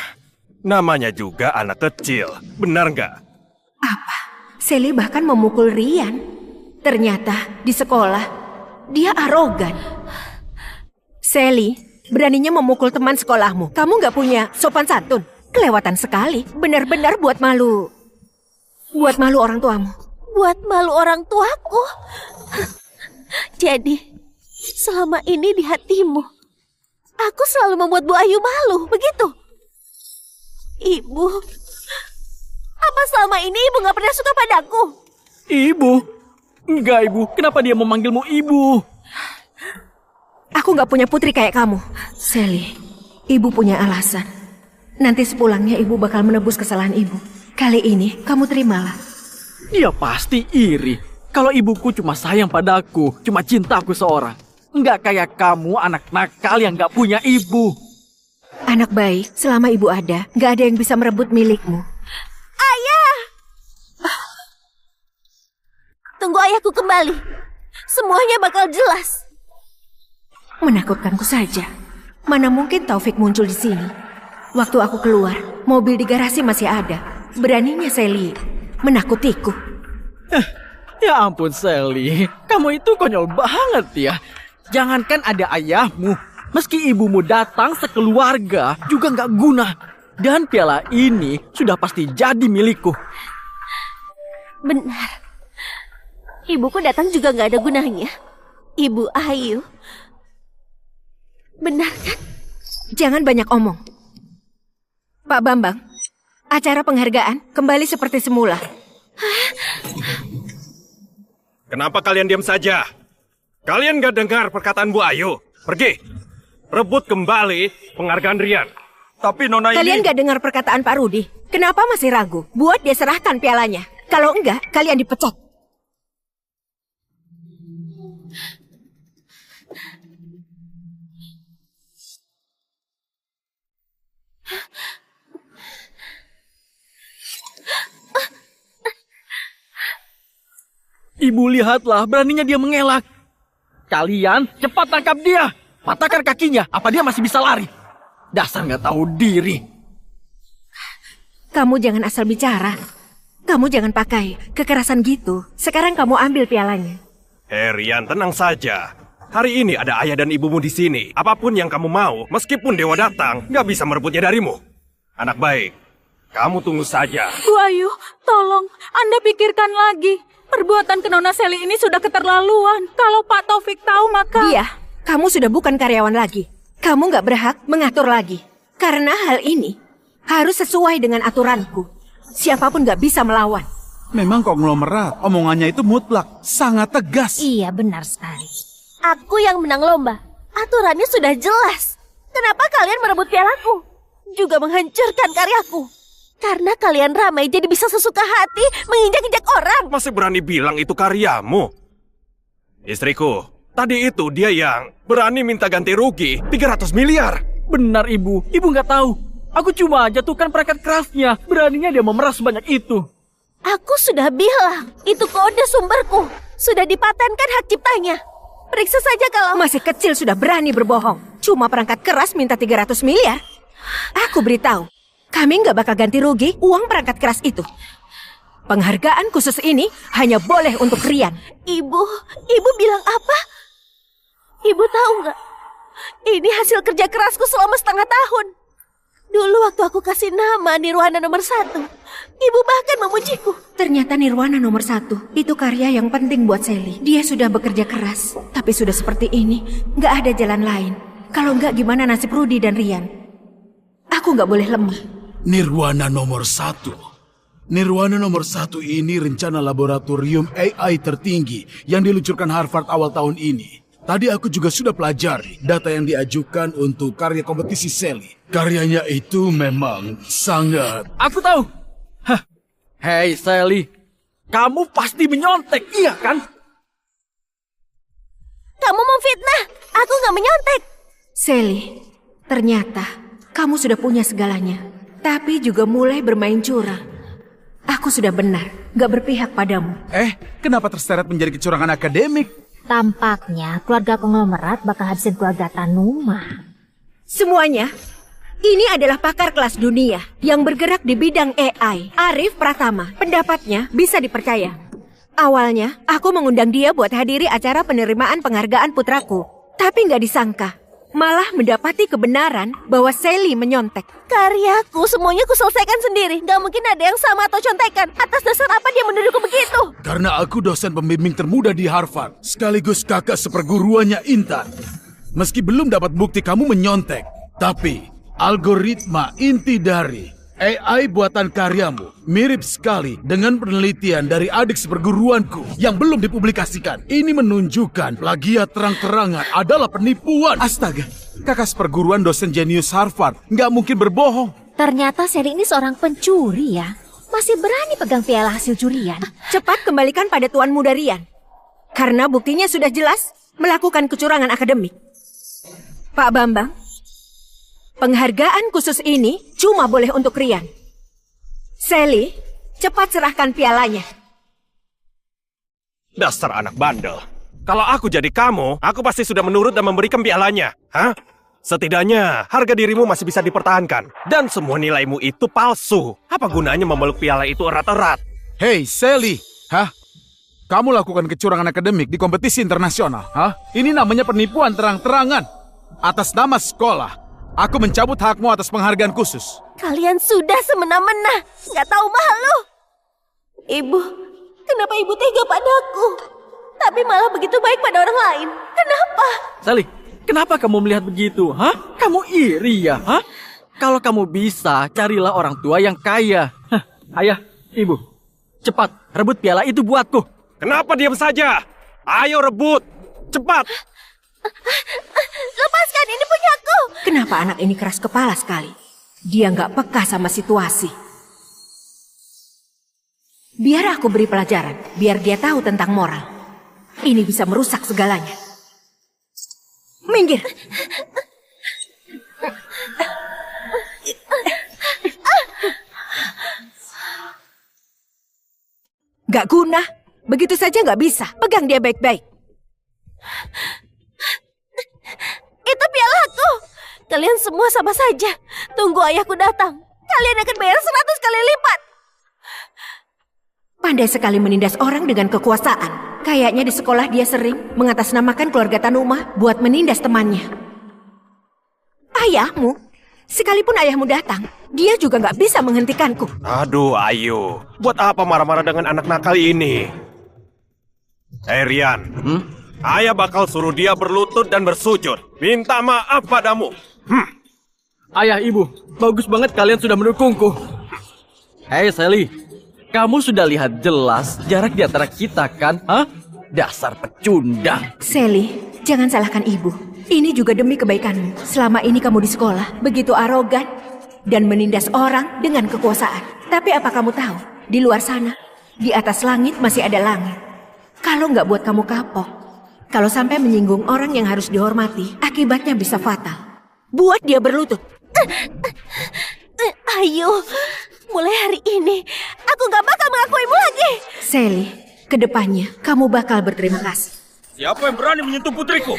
Namanya juga anak kecil, benar nggak? Apa? Sally bahkan memukul Rian. Ternyata di sekolah dia arogan. Sally, beraninya memukul teman sekolahmu. Kamu nggak punya sopan santun. Kelewatan sekali. Benar-benar buat malu. Buat malu orang tuamu. Buat malu orang tuaku. Jadi, selama ini di hatimu, aku selalu membuat Bu Ayu malu, begitu? Ibu, apa selama ini ibu gak pernah suka padaku? Ibu? Enggak, Ibu. Kenapa dia memanggilmu Ibu? Aku nggak punya putri kayak kamu. Sally, ibu punya alasan. Nanti sepulangnya ibu bakal menebus kesalahan ibu. Kali ini kamu terimalah. Dia pasti iri. Kalau ibuku cuma sayang padaku, cuma cinta aku seorang. Enggak kayak kamu anak nakal yang nggak punya ibu. Anak baik, selama ibu ada, nggak ada yang bisa merebut milikmu. Ayah! Tunggu ayahku kembali. Semuanya bakal jelas. Menakutkanku saja. Mana mungkin Taufik muncul di sini. Waktu aku keluar, mobil di garasi masih ada. Beraninya Sally menakutiku. Ya ampun Sally, kamu itu konyol banget ya. Jangankan ada ayahmu, meski ibumu datang sekeluarga juga nggak guna. Dan piala ini sudah pasti jadi milikku. Benar. Ibuku datang juga nggak ada gunanya. Ibu Ayu. Benar kan? Jangan banyak omong. Pak Bambang, acara penghargaan kembali seperti semula. Kenapa kalian diam saja? Kalian gak dengar perkataan Bu Ayu? Pergi, rebut kembali penghargaan Rian. Tapi Nona ini... Kalian gak dengar perkataan Pak Rudi? Kenapa masih ragu? Buat dia serahkan pialanya. Kalau enggak, kalian dipecat. Ibu lihatlah, beraninya dia mengelak. Kalian cepat tangkap dia. Patahkan kakinya, apa dia masih bisa lari? Dasar nggak tahu diri. Kamu jangan asal bicara. Kamu jangan pakai kekerasan gitu. Sekarang kamu ambil pialanya. Rian, tenang saja. Hari ini ada ayah dan ibumu di sini. Apapun yang kamu mau, meskipun dewa datang, nggak bisa merebutnya darimu. Anak baik, kamu tunggu saja. Bu Ayu, tolong, Anda pikirkan lagi. Perbuatan ke Nona Sally ini sudah keterlaluan. Kalau Pak Taufik tahu maka... Dia, kamu sudah bukan karyawan lagi. Kamu nggak berhak mengatur lagi. Karena hal ini harus sesuai dengan aturanku. Siapapun nggak bisa melawan. Memang konglomerat, omongannya itu mutlak, sangat tegas. Iya, benar sekali. Aku yang menang lomba. Aturannya sudah jelas. Kenapa kalian merebut pialaku? Juga menghancurkan karyaku. Karena kalian ramai jadi bisa sesuka hati menginjak-injak orang. Masih berani bilang itu karyamu? Istriku, tadi itu dia yang berani minta ganti rugi 300 miliar. Benar ibu, ibu nggak tahu. Aku cuma jatuhkan perangkat kerasnya. Beraninya dia memeras sebanyak itu. Aku sudah bilang, itu kode sumberku. Sudah dipatenkan hak ciptanya. Periksa saja kalau... Masih kecil sudah berani berbohong. Cuma perangkat keras minta 300 miliar. Aku beritahu, kami nggak bakal ganti rugi uang perangkat keras itu. Penghargaan khusus ini hanya boleh untuk Rian. Ibu bilang apa? Ibu tahu nggak? Ini hasil kerja kerasku selama setengah tahun. Dulu waktu aku kasih nama Nirwana nomor 1, ibu bahkan memujiku. Ternyata Nirwana nomor 1 itu karya yang penting buat Sally. Dia sudah bekerja keras, tapi sudah seperti ini, nggak ada jalan lain. Kalau nggak gimana nasib Rudy dan Rian? Aku nggak boleh lemah. Nirwana nomor 1. Nirwana nomor 1 ini rencana laboratorium AI tertinggi yang diluncurkan Harvard awal tahun ini. Tadi aku juga sudah pelajari data yang diajukan untuk karya kompetisi Sally. Karyanya itu memang sangat... Aku tahu. Hah. Hei Sally, kamu pasti menyontek, iya kan? Kamu memfitnah. Aku nggak menyontek. Sally, ternyata kamu sudah punya segalanya. Tapi juga mulai bermain curang. Aku sudah benar, gak berpihak padamu. Kenapa terseret menjadi kecurangan akademik? Tampaknya keluarga konglomerat bakal habisin keluarga Tanuma. Semuanya, ini adalah pakar kelas dunia yang bergerak di bidang AI, Arif Pratama. Pendapatnya bisa dipercaya. Awalnya, aku mengundang dia buat hadiri acara penerimaan penghargaan putraku. Tapi nggak disangka, malah mendapati kebenaran bahwa Sally menyontek. Karyaku semuanya kuselesaikan sendiri. Gak mungkin ada yang sama atau contekan. Atas dasar apa dia menuduhku begitu? Karena aku dosen pembimbing termuda di Harvard, sekaligus kakak seperguruannya Intan. Meski belum dapat bukti kamu menyontek, tapi algoritma inti dari AI buatan karyamu mirip sekali dengan penelitian dari adik seperguruanku yang belum dipublikasikan. Ini menunjukkan plagiat terang-terangan adalah penipuan. Astaga, kakak seperguruan dosen jenius Harvard nggak mungkin berbohong. Ternyata Sally ini seorang pencuri ya. Masih berani pegang piala hasil curian. Cepat kembalikan pada Tuan Muda Rian. Karena buktinya sudah jelas melakukan kecurangan akademik. Pak Bambang, penghargaan khusus ini cuma boleh untuk Rian. Sally, cepat serahkan pialanya. Dasar anak bandel. Kalau aku jadi kamu, aku pasti sudah menurut dan memberikan pialanya. Hah? Setidaknya harga dirimu masih bisa dipertahankan. Dan semua nilaimu itu palsu. Apa gunanya memeluk piala itu erat-erat? Hei Sally, kamu lakukan kecurangan akademik di kompetisi internasional. Ini namanya penipuan terang-terangan. Atas nama sekolah, aku mencabut hakmu atas penghargaan khusus. Kalian sudah semena-mena. Gak tahu malu. Ibu, kenapa ibu tega padaku? Tapi malah begitu baik pada orang lain. Kenapa? Sally, kenapa kamu melihat begitu? Kamu iri ya? Kalau kamu bisa, carilah orang tua yang kaya. Ayah, ibu, cepat rebut piala itu buatku. Kenapa diam saja? Ayo rebut, cepat. Lepaskan, ini punyaku. Kenapa anak ini keras kepala sekali? Dia nggak peka sama situasi. Biar aku beri pelajaran, biar dia tahu tentang moral. Ini bisa merusak segalanya. Minggir. Gak guna. Begitu saja gak bisa. Pegang dia baik-baik. Itu pialaku. Kalian semua sama saja. Tunggu ayahku datang. Kalian akan bayar 100 kali lipat. Pandai sekali menindas orang dengan kekuasaan. Kayaknya di sekolah dia sering mengatasnamakan keluarga Tanuma buat menindas temannya. Ayahmu? Sekalipun ayahmu datang, dia juga gak bisa menghentikanku. Aduh, Ayu. Buat apa marah-marah dengan anak nakal ini? Rian. Ayah bakal suruh dia berlutut dan bersujud. Minta maaf padamu. Ayah, ibu, bagus banget kalian sudah mendukungku. Hei Sally, kamu sudah lihat jelas jarak di antara kita kan? Dasar pecundang. Sally, jangan salahkan ibu. Ini juga demi kebaikanmu. Selama ini kamu di sekolah begitu arogan dan menindas orang dengan kekuasaan. Tapi apa kamu tahu? Di luar sana, di atas langit masih ada langit. Kalau nggak buat kamu kapok, kalau sampai menyinggung orang yang harus dihormati, akibatnya bisa fatal. Buat dia berlutut. Ayo, mulai hari ini aku nggak bakal mengakuimu lagi. Sally, kedepannya kamu bakal berterima kasih. Siapa yang berani menyentuh putriku?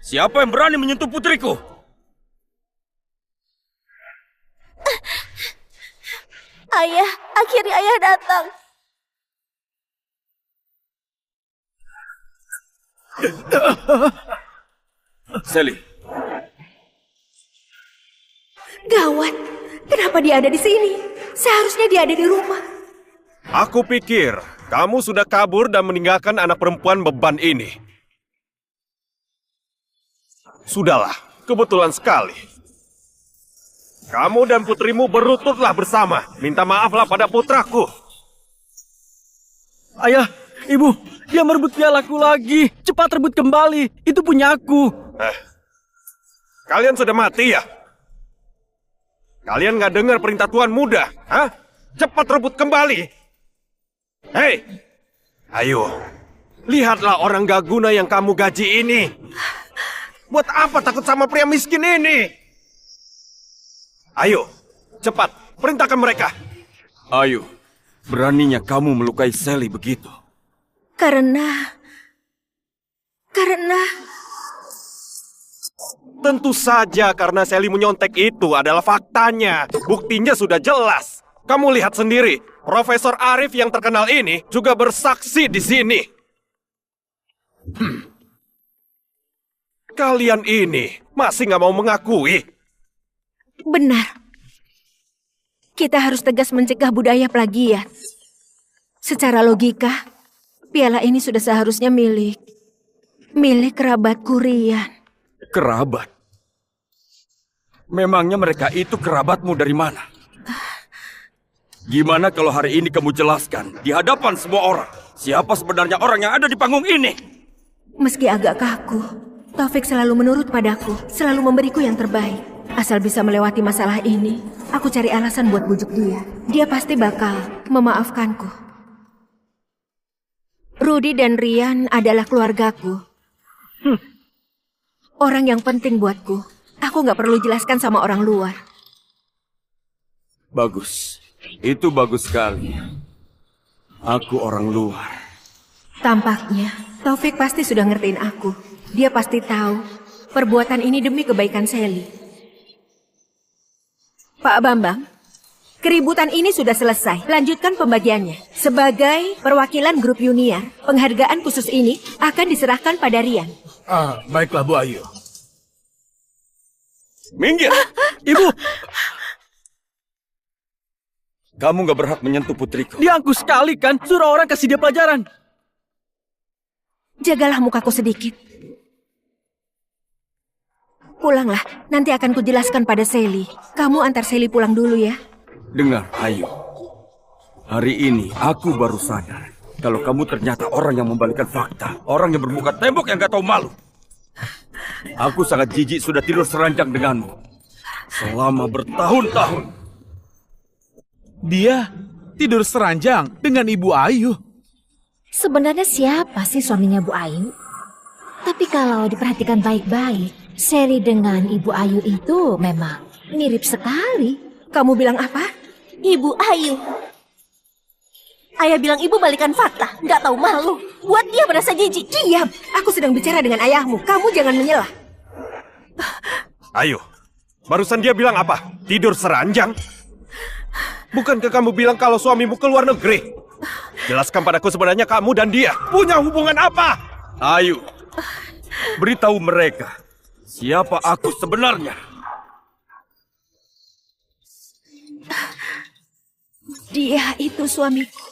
Siapa yang berani menyentuh putriku? Ayah, akhirnya ayah datang. Sally. Gawat, kenapa dia ada di sini? Seharusnya dia ada di rumah. Aku pikir Kamu sudah kabur dan meninggalkan anak perempuan beban ini. Sudahlah, kebetulan sekali. Kamu dan putrimu berlututlah bersama. Minta maaflah pada putraku. Ayah, ibu, dia merebut pialaku lagi. Cepat rebut kembali, itu punya aku. Kalian sudah mati ya? Kalian nggak dengar perintah Tuan Muda? Hah? Cepat rebut kembali. Hei, ayo, lihatlah orang gak guna yang kamu gaji ini. Buat apa takut sama pria miskin ini? Ayo, cepat, perintahkan mereka. Ayo, beraninya kamu melukai Sally begitu? Karena... Tentu saja karena Sally menyontek itu adalah faktanya. Buktinya sudah jelas. Kamu lihat sendiri, Profesor Arif yang terkenal ini juga bersaksi di sini. Kalian ini masih nggak mau mengakui? Benar. Kita harus tegas mencegah budaya plagiat. Secara logika, piala ini sudah seharusnya milik kerabatku Rian. Kerabat? Memangnya mereka itu kerabatmu dari mana? Gimana kalau hari ini kamu jelaskan di hadapan semua orang siapa sebenarnya orang yang ada di panggung ini? Meski agak kaku, Taufik selalu menurut padaku, selalu memberiku yang terbaik. Asal bisa melewati masalah ini, aku cari alasan buat bujuk dia. Dia pasti bakal memaafkanku. Rudy dan Rian adalah keluargaku. Orang yang penting buatku. Aku nggak perlu jelaskan sama orang luar. Bagus. Itu bagus sekali. Aku orang luar. Tampaknya, Taufik pasti sudah ngertiin aku. Dia pasti tahu perbuatan ini demi kebaikan Sally. Pak Bambang, keributan ini sudah selesai. Lanjutkan pembagiannya. Sebagai perwakilan grup Junior, penghargaan khusus ini akan diserahkan pada Rian. Baiklah Bu Ayu. Minggir! Ibu, Kamu gak berhak menyentuh putriku. dia angkuh sekali kan? Suruh orang kasih dia pelajaran. Jagalah mukaku sedikit. Pulanglah, nanti akan kujelaskan pada Sally. Kamu antar Sally pulang dulu ya. Dengar, Ayu. Hari ini aku baru sadar kalau kamu ternyata orang yang membalikkan fakta. Orang yang bermuka tembok yang gak tahu malu. Aku sangat jijik sudah tidur seranjang denganmu. Selama bertahun-tahun. Dia tidur seranjang dengan Ibu Ayu. Sebenarnya siapa sih suaminya Bu Ayu? Tapi kalau diperhatikan baik-baik, Sally dengan Ibu Ayu itu memang mirip sekali. Kamu bilang apa? Ibu Ayu. Ayah bilang ibu balikan fakta, nggak tahu malu. Buat dia merasa jijik. Diam, aku sedang bicara dengan ayahmu. Kamu jangan menyelah. Ayo, barusan dia bilang apa? Tidur seranjang? Bukankah kamu bilang kalau suamimu ke luar negeri? Jelaskan padaku sebenarnya kamu dan dia punya hubungan apa? Ayu, beritahu mereka siapa aku sebenarnya. Dia itu suamiku.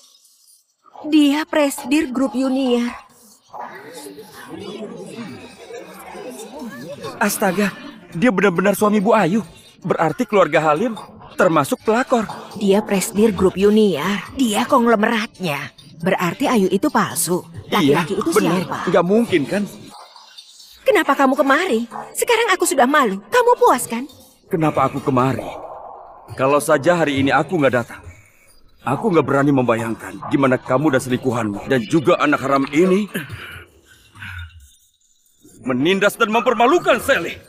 Dia presidir grup Junior. Astaga, dia benar-benar suami Bu Ayu. Berarti keluarga Halim termasuk pelakor. Dia presidir grup Junior. Dia konglomeratnya. Berarti Ayu itu palsu. Laki-laki itu benar. siapa? Nggak mungkin kan? Kenapa kamu kemari? Sekarang aku sudah malu. Kamu puas kan? Kenapa aku kemari? Kalau saja hari ini aku nggak datang. Aku nggak berani membayangkan gimana kamu dan selingkuhanmu dan juga anak haram ini menindas dan mempermalukan Sally.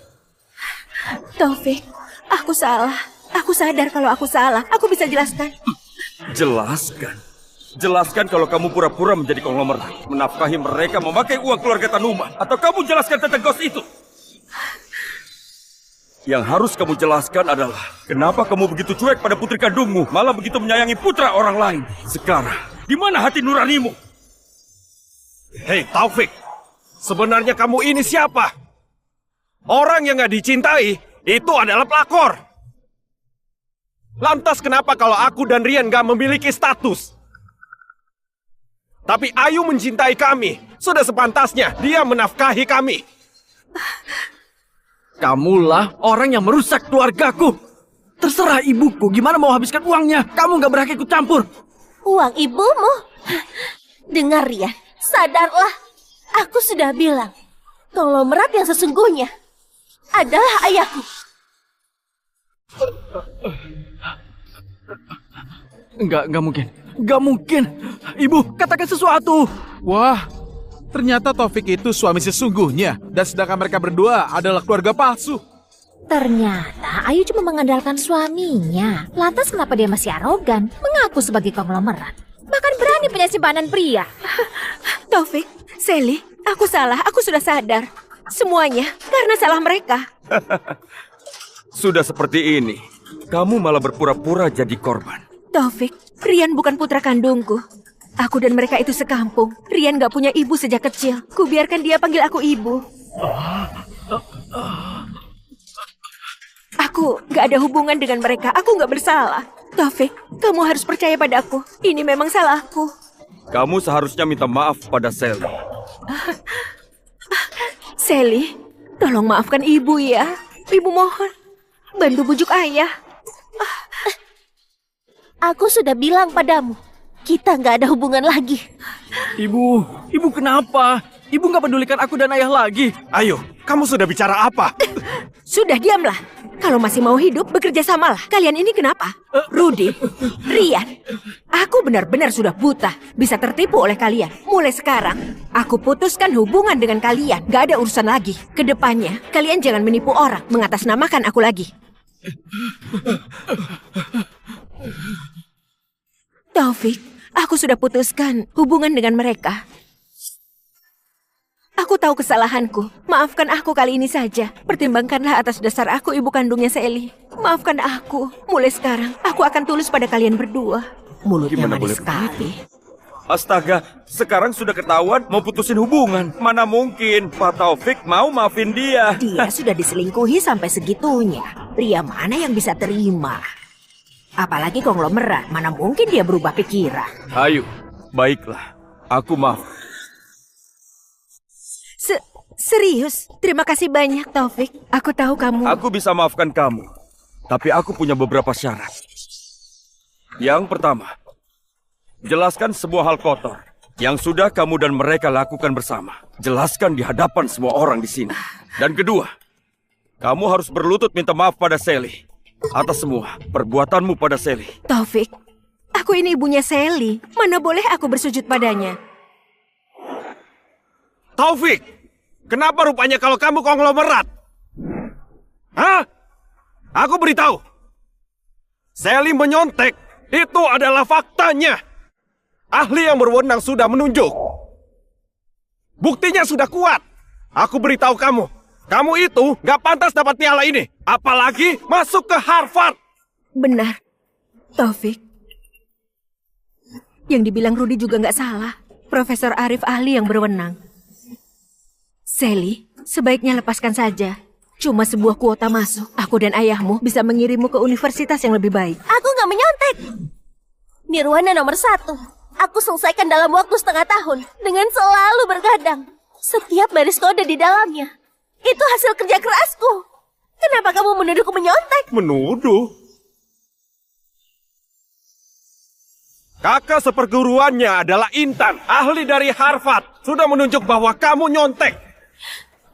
Taufik, aku salah. Aku sadar kalau aku salah. Aku bisa jelaskan. Jelaskan. Jelaskan kalau kamu pura-pura menjadi konglomerat, menafkahi mereka memakai uang keluarga Tanuma. Atau kamu jelaskan tentang gos itu. Yang harus kamu jelaskan adalah kenapa kamu begitu cuek pada putri kandungmu, malah begitu menyayangi putra orang lain. Sekarang, di mana hati nuranimu? Hei Taufik, sebenarnya kamu ini siapa? Orang yang gak dicintai itu adalah pelakor. Lantas kenapa kalau aku dan Rian gak memiliki status? Tapi Ayu mencintai kami. Sudah sepantasnya dia menafkahi kami. Kamulah orang yang merusak keluargaku. Terserah ibuku gimana mau habiskan uangnya. Kamu gak berhak ikut campur. Uang ibumu? Dengar Rian, sadarlah. Aku sudah bilang, konglomerat yang sesungguhnya adalah ayahku. Enggak mungkin. Enggak mungkin. Ibu, katakan sesuatu. Wah, ternyata Taufik itu suami sesungguhnya. Dan sedangkan mereka berdua adalah keluarga palsu. Ternyata Ayu cuma mengandalkan suaminya. Lantas kenapa dia masih arogan, mengaku sebagai konglomerat? Bahkan berani punya simpanan pria. Taufik, Sally, aku salah, aku sudah sadar. Semuanya karena salah mereka. Sudah seperti ini, kamu malah berpura-pura jadi korban. Taufik, Rian bukan putra kandungku. Aku dan mereka itu sekampung. Rian gak punya ibu sejak kecil. Kubiarkan dia panggil aku ibu. Aku gak ada hubungan dengan mereka. Aku gak bersalah. Taufik, kamu harus percaya padaku. Ini memang salahku. Kamu seharusnya minta maaf pada Sally. Sally, tolong maafkan ibu ya. Ibu mohon, bantu bujuk ayah. Aku sudah bilang padamu, kita nggak ada hubungan lagi. Ibu kenapa? Ibu nggak pedulikan aku dan ayah lagi. Ayo, kamu sudah bicara apa? Sudah diamlah. Kalau masih mau hidup, bekerja samalah. Kalian ini kenapa? Rudy, Rian, aku benar-benar sudah buta. Bisa tertipu oleh kalian. Mulai sekarang, aku putuskan hubungan dengan kalian. Gak ada urusan lagi. Kedepannya, kalian jangan menipu orang, mengatasnamakan aku lagi. Taufik, aku sudah putuskan hubungan dengan mereka. Aku tahu kesalahanku. Maafkan aku kali ini saja. Pertimbangkanlah atas dasar aku ibu kandungnya Sally. Maafkan aku. Mulai sekarang, aku akan tulus pada kalian berdua. Mulutnya Gimana manis boleh sekali. Astaga, sekarang sudah ketahuan mau putusin hubungan. Mana mungkin Pak Taufik mau maafin dia. Dia sudah diselingkuhi sampai segitunya. Pria mana yang bisa terima? Apalagi konglomerat, mana mungkin dia berubah pikiran. Ayo, baiklah. Aku maaf. Serius, terima kasih banyak Taufik. Aku tahu kamu... Aku bisa maafkan kamu. Tapi aku punya beberapa syarat. Yang pertama, jelaskan semua hal kotor yang sudah kamu dan mereka lakukan bersama. Jelaskan di hadapan semua orang di sini. Dan kedua, kamu harus berlutut minta maaf pada Sally atas semua perbuatanmu pada Sally. Taufik, aku ini ibunya Sally. Mana boleh aku bersujud padanya? Taufik, kenapa rupanya kalau kamu konglomerat? Hah? Aku beritahu. Sally menyontek. Itu adalah faktanya. Ahli yang berwenang sudah menunjuk. Buktinya sudah kuat. Aku beritahu kamu. Kamu itu gak pantas dapat piala ini. Apalagi masuk ke Harvard. Benar, Taufik. Yang dibilang Rudy juga gak salah. Profesor Arif ahli yang berwenang. Sally, sebaiknya lepaskan saja. Cuma sebuah kuota masuk. Aku dan ayahmu bisa mengirimmu ke universitas yang lebih baik. Aku nggak menyontek. Nirwana nomor 1. Aku selesaikan dalam waktu setengah tahun. Dengan selalu bergadang. Setiap baris kode di dalamnya. Itu hasil kerja kerasku. Kenapa kamu menuduhku menyontek? Menuduh? Kakak seperguruannya adalah Intan, ahli dari Harvard. Sudah menunjuk bahwa kamu nyontek.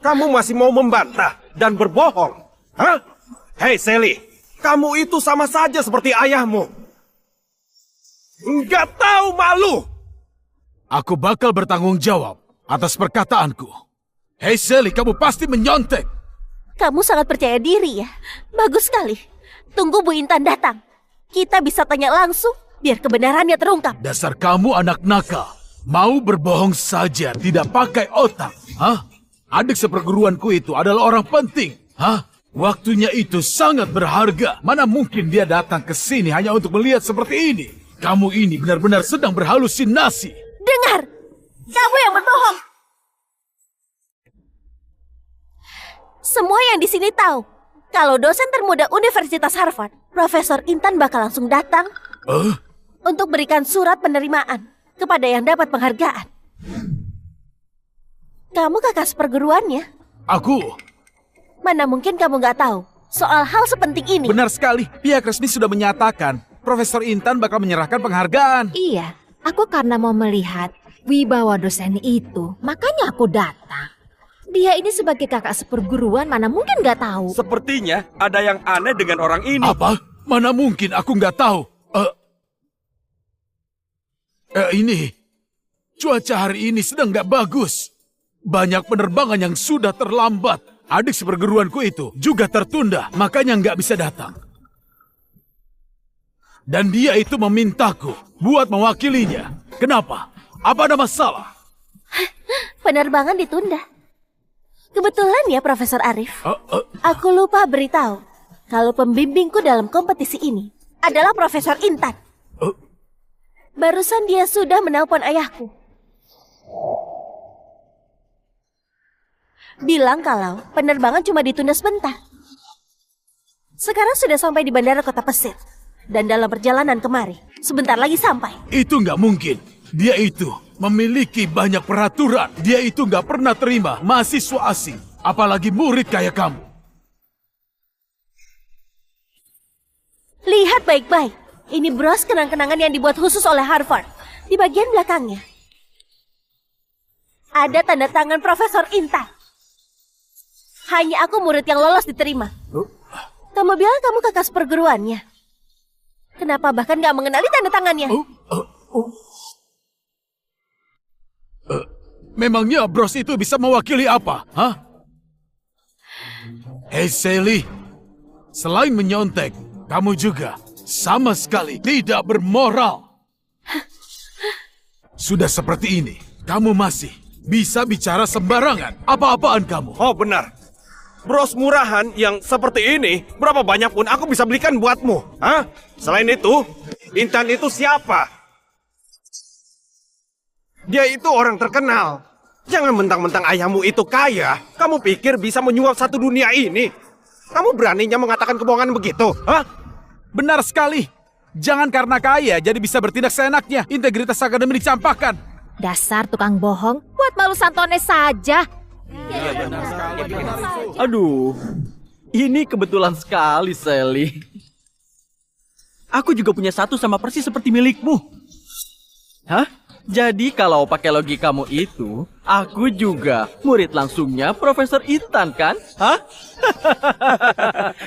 Kamu masih mau membantah dan berbohong? Hah? Hei Sally, kamu itu sama saja seperti ayahmu. Enggak tahu malu. Aku bakal bertanggung jawab atas perkataanku. Hei Sally, kamu pasti menyontek. Kamu sangat percaya diri ya? Bagus sekali. Tunggu Bu Intan datang. Kita bisa tanya langsung biar kebenarannya terungkap. Dasar kamu anak nakal. Mau berbohong saja, tidak pakai otak. Hah? Adik seperguruanku itu adalah orang penting. Hah? Waktunya itu sangat berharga. Mana mungkin dia datang ke sini hanya untuk melihat seperti ini? Kamu ini benar-benar sedang berhalusinasi. Dengar! Kamu yang berbohong! Semua yang di sini tahu kalau dosen termuda Universitas Harvard, Profesor Intan bakal langsung datang untuk berikan surat penerimaan. kepada yang dapat penghargaan. Kamu kakak seperguruannya. Aku. Mana mungkin kamu nggak tahu soal hal sepenting ini? Benar sekali. Pihak resmi sudah menyatakan Profesor Intan bakal menyerahkan penghargaan. Iya, aku karena mau melihat wibawa dosen itu, makanya aku datang. Dia ini sebagai kakak seperguruan, mana mungkin nggak tahu. Sepertinya ada yang aneh dengan orang ini. Apa? Mana mungkin aku nggak tahu. Ini, cuaca hari ini sedang nggak bagus. Banyak penerbangan yang sudah terlambat. Adik seperguruanku itu juga tertunda, makanya nggak bisa datang. Dan dia itu memintaku buat mewakilinya. Kenapa? Apa ada masalah? Penerbangan ditunda. Kebetulan ya, Profesor Arif. Aku lupa beritahu kalau pembimbingku dalam kompetisi ini adalah Profesor Intan. Barusan dia sudah menelpon ayahku. Bilang kalau penerbangan cuma ditunda sebentar. Sekarang sudah sampai di bandara kota Pesir. Dan dalam perjalanan kemari, sebentar lagi sampai. Itu nggak mungkin. Dia itu memiliki banyak peraturan. Dia itu nggak pernah terima mahasiswa asing. Apalagi murid kayak kamu. Lihat baik-baik. Ini bros kenang-kenangan yang dibuat khusus oleh Harvard. Di bagian belakangnya ada tanda tangan Profesor Intan. Hanya aku murid yang lolos diterima. Kamu bilang kamu kakak seperguruannya. Kenapa bahkan gak mengenali tanda tangannya? Memangnya bros itu bisa mewakili apa? Hah? Hei Sally, selain menyontek, kamu juga sama sekali tidak bermoral. Sudah seperti ini, kamu masih bisa bicara sembarangan. Apa-apaan kamu? Oh benar. Bros murahan yang seperti ini, berapa banyak pun aku bisa belikan buatmu. Hah? Selain itu, Intan itu siapa? Dia itu orang terkenal. Jangan mentang-mentang ayahmu itu kaya, kamu pikir bisa menyuap satu dunia ini? Kamu beraninya mengatakan kebohongan begitu? Hah? Benar sekali. Jangan karena kaya jadi bisa bertindak seenaknya. Integritas akademi dicampakkan. Dasar tukang bohong, buat malu Santones saja. Aduh, ini kebetulan sekali, Sally. Aku juga punya satu sama persis seperti milikmu. Hah? Jadi kalau pakai logikamu itu, aku juga murid langsungnya Profesor Intan, kan? Hah?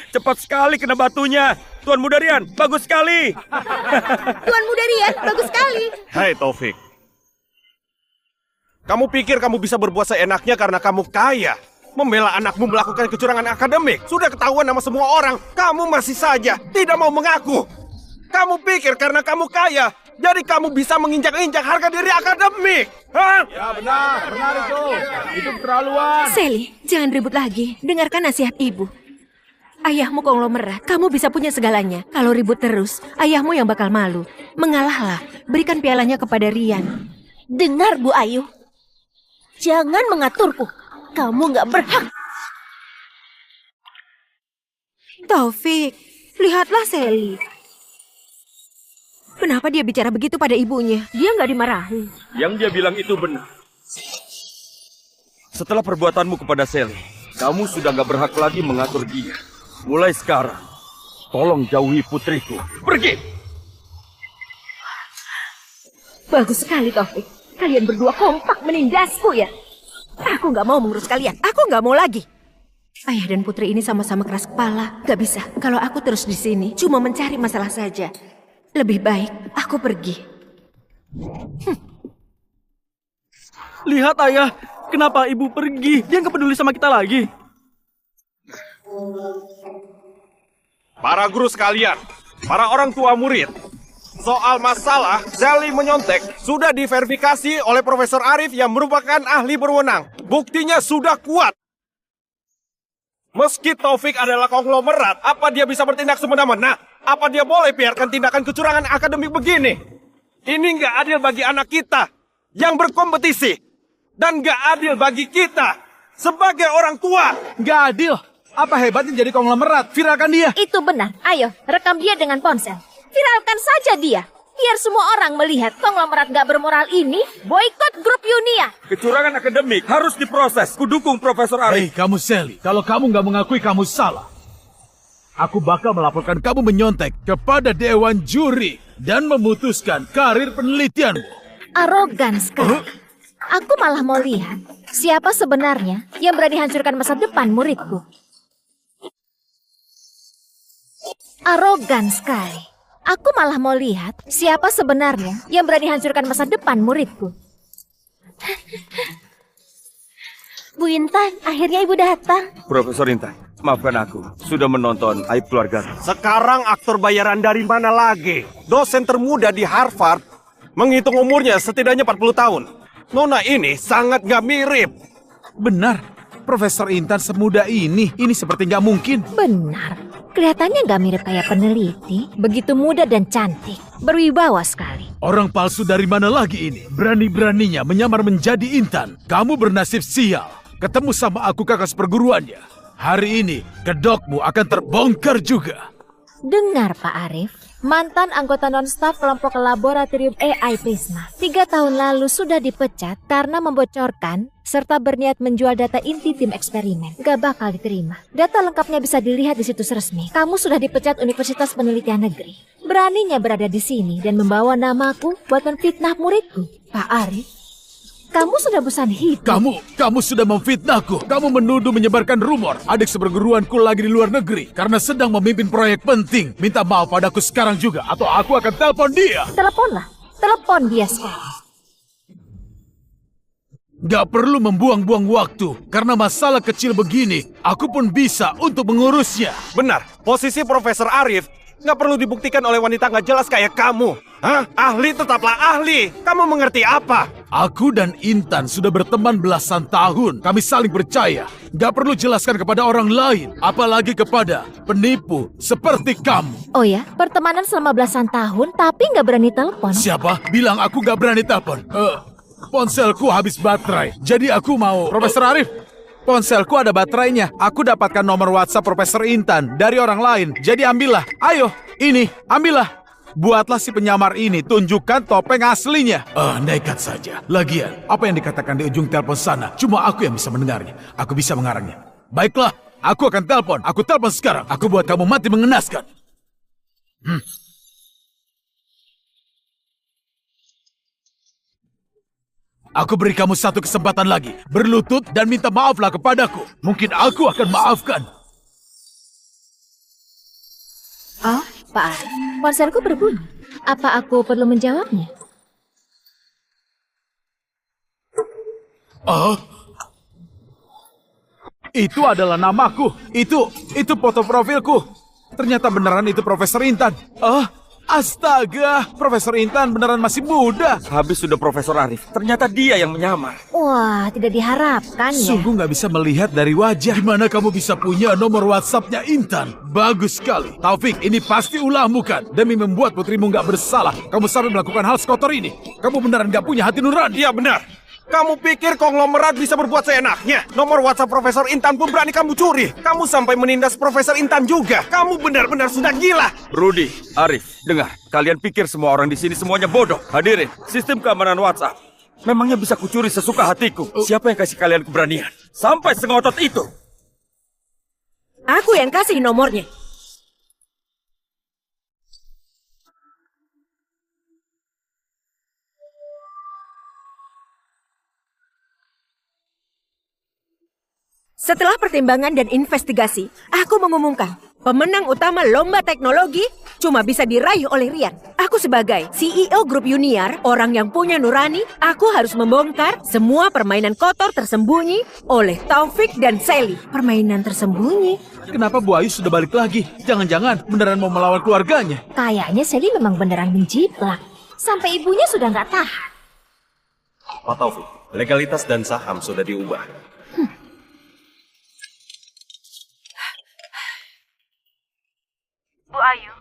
Cepat sekali kena batunya. Tuan Mudarian, bagus sekali. Tuan Mudarian, bagus sekali. Hai Taufik. Kamu pikir kamu bisa berbuat seenaknya karena kamu kaya? Membela anakmu melakukan kecurangan akademik. Sudah ketahuan sama semua orang. Kamu masih saja tidak mau mengaku. Kamu pikir karena kamu kaya, jadi kamu bisa menginjak-injak harga diri akademik. Hah? Ya benar itu. Itu keterlaluan. Sally, jangan ribut lagi. Dengarkan nasihat ibu. Ayahmu konglomerat, kamu bisa punya segalanya. Kalau ribut terus, ayahmu yang bakal malu. Mengalahlah, berikan pialanya kepada Rian. Dengar Bu Ayu. Jangan mengaturku. Kamu nggak berhak. Taufik, lihatlah Sally. Kenapa dia bicara begitu pada ibunya? Dia nggak dimarahi. Yang dia bilang itu benar. Setelah perbuatanmu kepada Sally, kamu sudah gak berhak lagi mengatur dia. Mulai sekarang, tolong jauhi putriku. Pergi! Bagus sekali, Taufik. Kalian berdua kompak menindasku ya. Aku nggak mau mengurus kalian. Aku nggak mau lagi. Ayah dan putri ini sama-sama keras kepala. Gak bisa. Kalau aku terus di sini, cuma mencari masalah saja. Lebih baik aku pergi. Lihat ayah, kenapa ibu pergi? Dia nggak peduli sama kita lagi. Para guru sekalian, para orang tua murid, soal masalah Sally menyontek sudah diverifikasi oleh Profesor Arif yang merupakan ahli berwenang. Buktinya sudah kuat. Meski Taufik adalah konglomerat, apa dia bisa bertindak semena-mena? Apa dia boleh biarkan tindakan kecurangan akademik begini? Ini nggak adil bagi anak kita yang berkompetisi. Dan nggak adil bagi kita sebagai orang tua. Nggak adil. Apa hebatnya jadi konglomerat? Viralkan dia. Itu benar. Ayo, rekam dia dengan ponsel. Viralkan saja dia. Biar semua orang melihat konglomerat gak bermoral ini boikot grup Yunia. Kecurangan akademik harus diproses. Kudukung Profesor Hei, Arif. kamu Sally, kalau kamu nggak mengakui kamu salah, aku bakal melaporkan kamu menyontek kepada Dewan Juri dan memutuskan karir penelitianmu. Arogan sekali. Aku malah mau lihat siapa sebenarnya yang berani hancurkan masa depan muridku. Arogan sekali. Aku malah mau lihat siapa sebenarnya yang berani hancurkan masa depan muridku. Bu Intan, akhirnya ibu datang. Profesor Intan, maafkan aku. Sudah menonton aib keluarga. Sekarang aktor bayaran dari mana lagi? Dosen termuda di Harvard menghitung umurnya setidaknya 40 tahun. Nona ini sangat gak mirip. Benar, Profesor Intan semuda ini seperti nggak mungkin. Benar. Kelihatannya nggak mirip kayak peneliti. Begitu muda dan cantik. Berwibawa sekali. Orang palsu dari mana lagi ini? Berani-beraninya menyamar menjadi Intan. Kamu bernasib sial. Ketemu sama aku kakak seperguruannya. Hari ini kedokmu akan terbongkar juga. Dengar Pak Arif. Mantan anggota non-staf kelompok laboratorium AI Prisma 3 tahun lalu sudah dipecat karena membocorkan serta berniat menjual data inti tim eksperimen. Gak bakal diterima. Data lengkapnya bisa dilihat di situs resmi. Kamu sudah dipecat Universitas Penelitian Negeri. Beraninya berada di sini dan membawa namaku buat menfitnah muridku. Pak Arif, kamu sudah bosan hidup. Kamu sudah memfitnahku. Kamu menuduh menyebarkan rumor adik seperguruanku lagi di luar negeri karena sedang memimpin proyek penting. Minta maaf padaku sekarang juga atau aku akan telepon dia. Teleponlah. Telepon dia sekarang. Gak perlu membuang-buang waktu. Karena masalah kecil begini, aku pun bisa untuk mengurusnya. Benar, posisi Profesor Arif nggak perlu dibuktikan oleh wanita nggak jelas kayak kamu. Hah? Ahli tetaplah ahli. Kamu mengerti apa? Aku dan Intan sudah berteman belasan tahun. Kami saling percaya. Gak perlu jelaskan kepada orang lain. Apalagi kepada penipu seperti kamu. Oh ya, pertemanan selama belasan tahun tapi nggak berani telepon. Siapa? Bilang aku gak berani telepon. Ponselku habis baterai. Jadi aku mau... Profesor Arif, ponselku ada baterainya. Aku dapatkan nomor WhatsApp Profesor Intan dari orang lain. Jadi ambillah. Ayo, ini, ambillah. Buatlah si penyamar ini, tunjukkan topeng aslinya. Nekat saja. Lagian, apa yang dikatakan di ujung telepon sana, cuma aku yang bisa mendengarnya. Aku bisa mengarangnya. Baiklah, aku akan telepon. Aku telepon sekarang. Aku buat kamu mati mengenaskan. Aku beri kamu satu kesempatan lagi. Berlutut dan minta maaflah kepadaku. Mungkin aku akan maafkan. Oh, Pak Arif, ponselku berbunyi. Apa aku perlu menjawabnya? Itu adalah namaku. Itu foto profilku. Ternyata beneran itu Profesor Intan. Astaga, Profesor Intan beneran masih muda. Habis sudah Profesor Arif, ternyata dia yang menyamar. Wah, tidak diharapkan ya. Sungguh nggak bisa melihat dari wajah. Gimana kamu bisa punya nomor WhatsApp-nya Intan? Bagus sekali. Taufik, ini pasti ulahmu kan? Demi membuat putrimu nggak bersalah, kamu sampai melakukan hal sekotor ini. Kamu beneran nggak punya hati nurani? Iya benar. Kamu pikir konglomerat bisa berbuat seenaknya? Nomor WhatsApp Profesor Intan pun berani kamu curi. Kamu sampai menindas Profesor Intan juga. Kamu benar-benar sudah gila. Rudy, Arif, dengar. Kalian pikir semua orang di sini semuanya bodoh. Hadirin, sistem keamanan WhatsApp. Memangnya bisa kucuri sesuka hatiku. Siapa yang kasih kalian keberanian? Sampai sengotot itu. Aku yang kasih nomornya. Setelah pertimbangan dan investigasi, aku mengumumkan pemenang utama lomba teknologi cuma bisa diraih oleh Rian. Aku sebagai CEO grup Yuniar, orang yang punya nurani, aku harus membongkar semua permainan kotor tersembunyi oleh Taufik dan Sally. Permainan tersembunyi? Kenapa Bu Ayu sudah balik lagi? Jangan-jangan beneran mau melawan keluarganya. Kayaknya Sally memang beneran menjiplak. Sampai ibunya sudah nggak tahan. Pak Taufik, legalitas dan saham sudah diubah. Bu Ayu,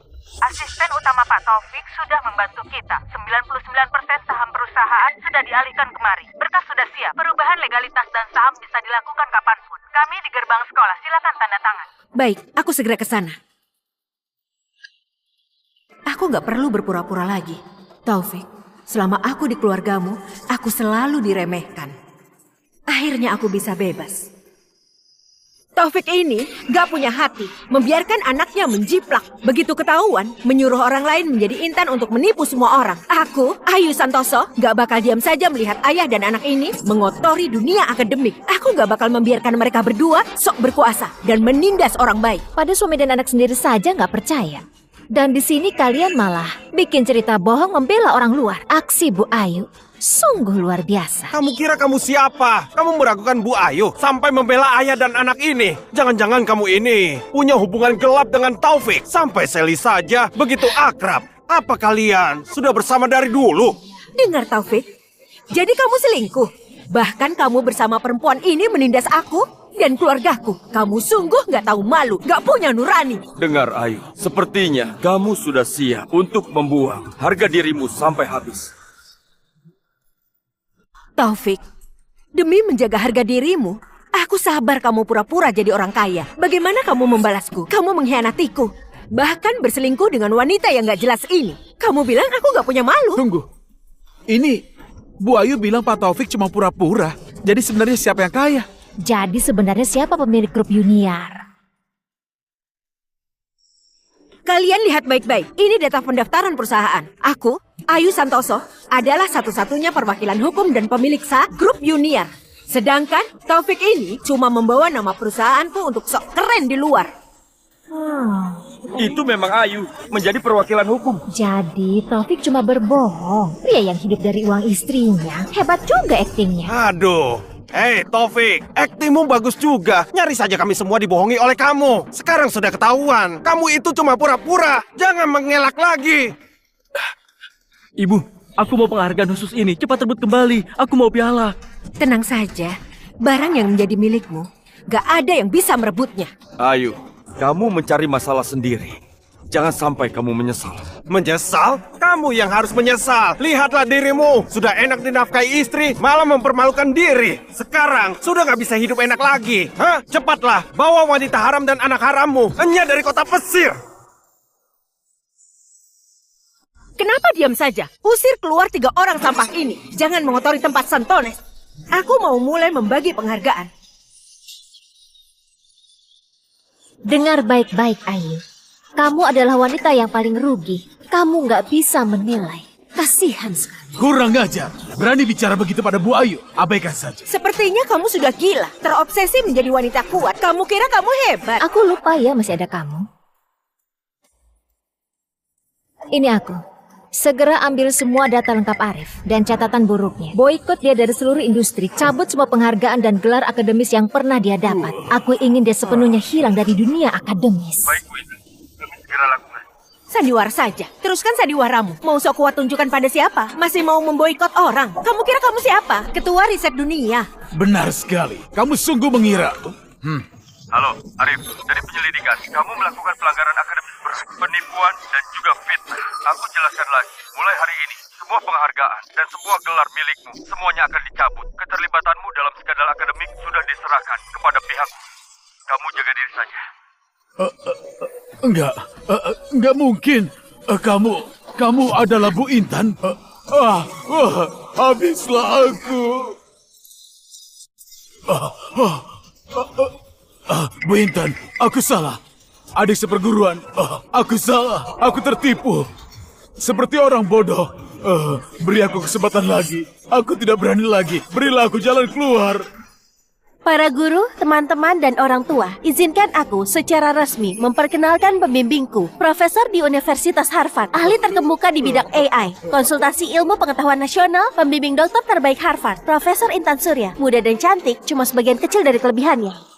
asisten utama Pak Taufik sudah membantu kita. 99% saham perusahaan sudah dialihkan kemari. Berkas sudah siap. Perubahan legalitas dan saham bisa dilakukan kapanpun. Kami di gerbang sekolah. Silakan tanda tangan. Baik, aku segera ke sana. Aku nggak perlu berpura-pura lagi. Taufik, selama aku di keluargamu, aku selalu diremehkan. Akhirnya aku bisa bebas. Taufik ini gak punya hati, membiarkan anaknya menjiplak. Begitu ketahuan, menyuruh orang lain menjadi intan untuk menipu semua orang. Aku, Ayu Santoso, gak bakal diam saja melihat ayah dan anak ini mengotori dunia akademik. Aku gak bakal membiarkan mereka berdua sok berkuasa dan menindas orang baik. Pada suami dan anak sendiri saja nggak percaya. Dan di sini kalian malah bikin cerita bohong membela orang luar. Aksi Bu Ayu sungguh luar biasa. Kamu kira kamu siapa? Kamu meragukan Bu Ayu sampai membela ayah dan anak ini. Jangan-jangan kamu ini punya hubungan gelap dengan Taufik. Sampai Sally saja begitu akrab. Apa kalian sudah bersama dari dulu? Dengar Taufik, jadi kamu selingkuh. Bahkan kamu bersama perempuan ini menindas aku dan keluargaku. Kamu sungguh gak tahu malu, gak punya nurani. Dengar Ayu, sepertinya kamu sudah siap untuk membuang harga dirimu sampai habis. Taufik, demi menjaga harga dirimu, aku sabar kamu pura-pura jadi orang kaya. Bagaimana kamu membalasku? Kamu mengkhianatiku. Bahkan berselingkuh dengan wanita yang gak jelas ini. Kamu bilang aku gak punya malu. Tunggu. Ini, Bu Ayu bilang Pak Taufik cuma pura-pura. Jadi sebenarnya siapa yang kaya? Jadi sebenarnya siapa pemilik grup Yuniar? Kalian lihat baik-baik, ini data pendaftaran perusahaan. Aku, Ayu Santoso, adalah satu-satunya perwakilan hukum dan pemilik sah grup Yuniar. Sedangkan Taufik ini cuma membawa nama perusahaanku untuk sok keren di luar. Itu memang Ayu, menjadi perwakilan hukum. Jadi Taufik cuma berbohong. Pria yang hidup dari uang istrinya. Hebat juga aktingnya. Aduh. Hei Taufik, aktingmu bagus juga. Nyaris saja kami semua dibohongi oleh kamu. Sekarang sudah ketahuan, kamu itu cuma pura-pura. Jangan mengelak lagi. Ibu, aku mau penghargaan khusus ini. Cepat rebut kembali. Aku mau piala. Tenang saja, barang yang menjadi milikmu, gak ada yang bisa merebutnya. Ayu, kamu mencari masalah sendiri. Jangan sampai kamu menyesal. Menyesal? Kamu yang harus menyesal. Lihatlah dirimu. Sudah enak dinafkahi istri, malah mempermalukan diri. Sekarang sudah gak bisa hidup enak lagi. Hah? Cepatlah, bawa wanita haram dan anak harammu hanya dari kota Pesir. Kenapa diam saja? Usir keluar 3 orang sampah ini. Jangan mengotori tempat Santones. Aku mau mulai membagi penghargaan. Dengar baik-baik Ayu. Kamu adalah wanita yang paling rugi. Kamu nggak bisa menilai. Kasihan sekali. Kurang ajar. Berani bicara begitu pada Bu Ayu. Abaikan saja. Sepertinya kamu sudah gila. Terobsesi menjadi wanita kuat. Kamu kira kamu hebat. Aku lupa ya masih ada kamu. Ini aku. Segera ambil semua data lengkap Arif dan catatan buruknya. Boikot dia dari seluruh industri. Cabut semua penghargaan dan gelar akademis yang pernah dia dapat. Aku ingin dia sepenuhnya hilang dari dunia akademis. Baik, Bu Intan. Kami segera lakukan. Sandiwara saja. Teruskan sandiwaramu. Mau sok kuat tunjukkan pada siapa? Masih mau memboikot orang? Kamu kira kamu siapa? Ketua riset dunia. Benar sekali. Kamu sungguh mengira. Halo, Arif. Dari penyelidikan, kamu melakukan pelanggaran akademis berat, penipuan, dan juga fitnah. Aku jelaskan lagi. Mulai hari ini, semua penghargaan dan semua gelar milikmu, semuanya akan dicabut. Keterlibatanmu dalam skandal akademik sudah diserahkan kepada pihakku. Kamu jaga diri saja. Enggak mungkin. Kamu adalah Bu Intan. Habislah aku. Bu Intan, aku salah. Adik seperguruan, aku salah. Aku tertipu. Seperti orang bodoh. Beri aku kesempatan lagi. Aku tidak berani lagi. Berilah aku jalan keluar. Para guru, teman-teman, dan orang tua, izinkan aku secara resmi memperkenalkan pembimbingku, profesor di Universitas Harvard, ahli terkemuka di bidang AI, konsultasi ilmu pengetahuan nasional, pembimbing dokter terbaik Harvard, Profesor Intan Surya. Muda dan cantik, cuma sebagian kecil dari kelebihannya.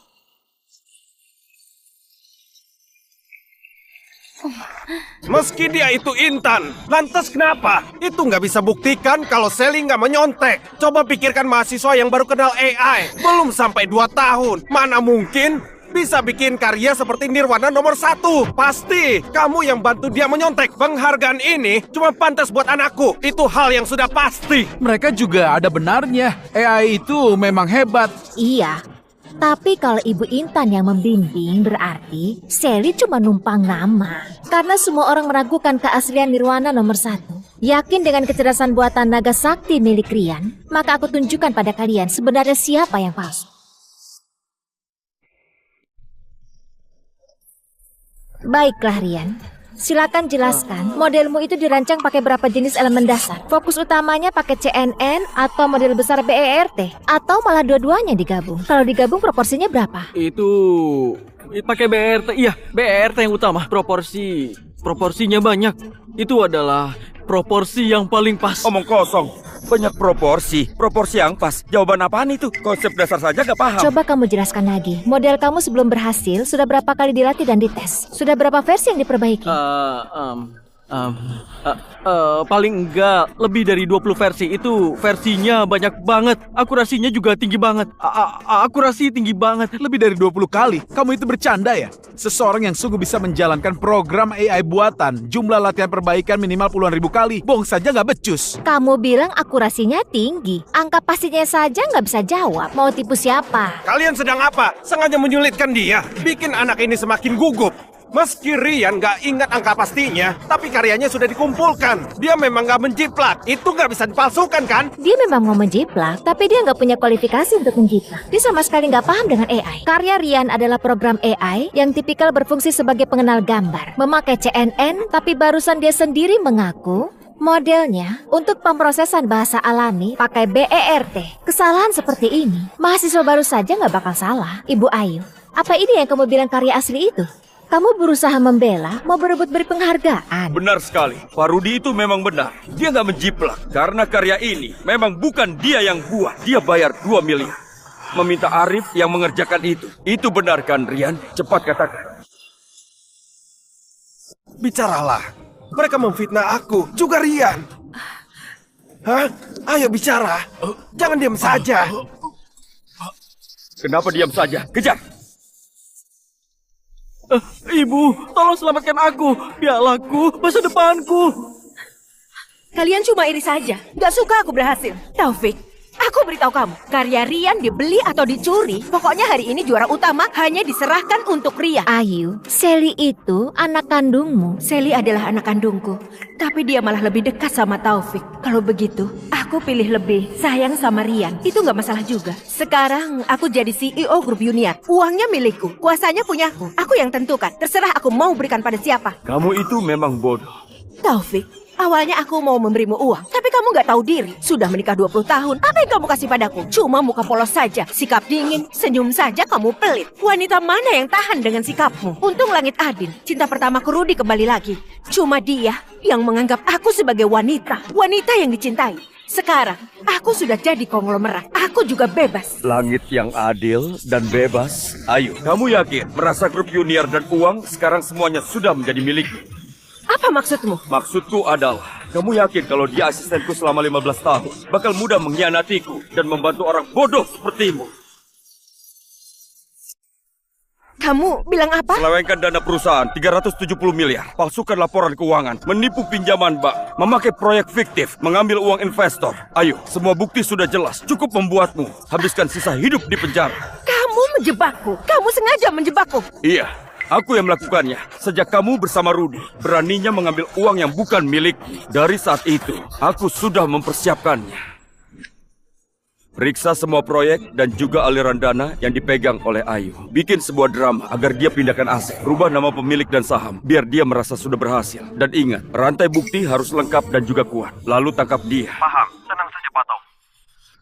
Meski dia itu Intan, lantas kenapa? Itu nggak bisa buktikan kalau Sally nggak menyontek. Coba pikirkan mahasiswa yang baru kenal AI, belum sampai 2 tahun. Mana mungkin bisa bikin karya seperti Nirwana nomor 1. Pasti kamu yang bantu dia menyontek. Penghargaan ini cuma pantas buat anakku. Itu hal yang sudah pasti. Mereka juga ada benarnya. AI itu memang hebat. Iya. Tapi kalau Ibu Intan yang membimbing berarti Sally cuma numpang nama. Karena semua orang meragukan keaslian Nirwana nomor 1. Yakin dengan kecerdasan buatan naga sakti milik Rian, maka aku tunjukkan pada kalian sebenarnya siapa yang palsu. Baiklah Rian, silakan jelaskan modelmu itu dirancang pakai berapa jenis elemen dasar. Fokus utamanya pakai CNN atau model besar BERT, atau malah dua-duanya digabung. Kalau digabung proporsinya berapa? Itu pakai BRT, iya BRT yang utama. Proporsinya banyak. Itu adalah proporsi yang paling pas. Omong kosong. Banyak proporsi yang pas. Jawaban apaan itu? Konsep dasar saja gak paham. Coba kamu jelaskan lagi. Model kamu sebelum berhasil sudah berapa kali dilatih dan dites? Sudah berapa versi yang diperbaiki? Paling enggak lebih dari 20 versi. Itu versinya banyak banget. Akurasinya juga tinggi banget. Akurasi tinggi banget. Lebih dari 20 kali. Kamu itu bercanda ya? Seseorang yang sungguh bisa menjalankan program AI buatan, jumlah latihan perbaikan minimal puluhan ribu kali. Bohong saja nggak becus. Kamu bilang akurasinya tinggi. Angka pastinya saja nggak bisa jawab. Mau tipu siapa? Kalian sedang apa? Sengaja menyulitkan dia. Bikin anak ini semakin gugup. Meski Rian gak ingat angka pastinya, tapi karyanya sudah dikumpulkan. Dia memang gak menjiplak. Itu gak bisa dipalsukan kan? Dia memang mau menjiplak, tapi dia nggak punya kualifikasi untuk menjiplak. Dia sama sekali nggak paham dengan AI. Karya Rian adalah program AI yang tipikal berfungsi sebagai pengenal gambar. Memakai CNN, tapi barusan dia sendiri mengaku modelnya untuk pemrosesan bahasa alami pakai BERT. Kesalahan seperti ini, mahasiswa baru saja nggak bakal salah. Ibu Ayu, apa ini yang kamu bilang karya asli itu? Kamu berusaha membela, mau berebut beri penghargaan. Benar sekali. Pak Rudi itu memang benar. Dia nggak menjiplak. Karena karya ini memang bukan dia yang buat. Dia bayar 2 miliar. Meminta Arif yang mengerjakan itu. Itu benar kan, Rian? Cepat katakan. Bicaralah. Mereka memfitnah aku, juga Rian. Hah? Ayo bicara. Jangan diam saja. Kenapa diam saja? Kejar! Ibu, tolong selamatkan aku. Pialaku, masa depanku. Kalian cuma iri saja. Gak suka aku berhasil. Taufik, aku beritahu kamu. Karya Rian dibeli atau dicuri. Pokoknya hari ini juara utama hanya diserahkan untuk Rian. Ayu, Sally itu anak kandungmu. Sally adalah anak kandungku. Tapi dia malah lebih dekat sama Taufik. Kalau begitu, aku pilih lebih sayang sama Rian. Itu gak masalah juga. Sekarang aku jadi CEO grup Junior. Uangnya milikku, kuasanya punyaku. Aku yang tentukan. Terserah aku mau berikan pada siapa. Kamu itu memang bodoh. Taufik, awalnya aku mau memberimu uang. Tapi kamu gak tahu diri. Sudah menikah 20 tahun. Apa yang kamu kasih padaku? Cuma muka polos saja. Sikap dingin, senyum saja kamu pelit. Wanita mana yang tahan dengan sikapmu? Untung langit adil. Cinta pertamaku Rudi kembali lagi. Cuma dia yang menganggap aku sebagai wanita. Wanita yang dicintai. Sekarang, aku sudah jadi konglomerat. Aku juga bebas. Langit yang adil dan bebas. Ayo, kamu yakin merasa grup Junior dan uang sekarang semuanya sudah menjadi milikmu? Apa maksudmu? Maksudku adalah, kamu yakin kalau dia asistenku selama 15 tahun bakal mudah mengkhianatiku dan membantu orang bodoh sepertimu? Kamu bilang apa? Selewengkan dana perusahaan 370 miliar, palsukan laporan keuangan, menipu pinjaman bank, memakai proyek fiktif, mengambil uang investor. Ayo, semua bukti sudah jelas. Cukup membuatmu habiskan sisa hidup di penjara. Kamu menjebakku. Kamu sengaja menjebakku. Iya, aku yang melakukannya. Sejak kamu bersama Rudi, beraninya mengambil uang yang bukan milikmu. Dari saat itu, aku sudah mempersiapkannya. Periksa semua proyek dan juga aliran dana yang dipegang oleh Ayu. Bikin sebuah drama agar dia pindahkan aset. Rubah nama pemilik dan saham, biar dia merasa sudah berhasil. Dan ingat, rantai bukti harus lengkap dan juga kuat. Lalu tangkap dia. Paham, tenang saja Pak Taufik.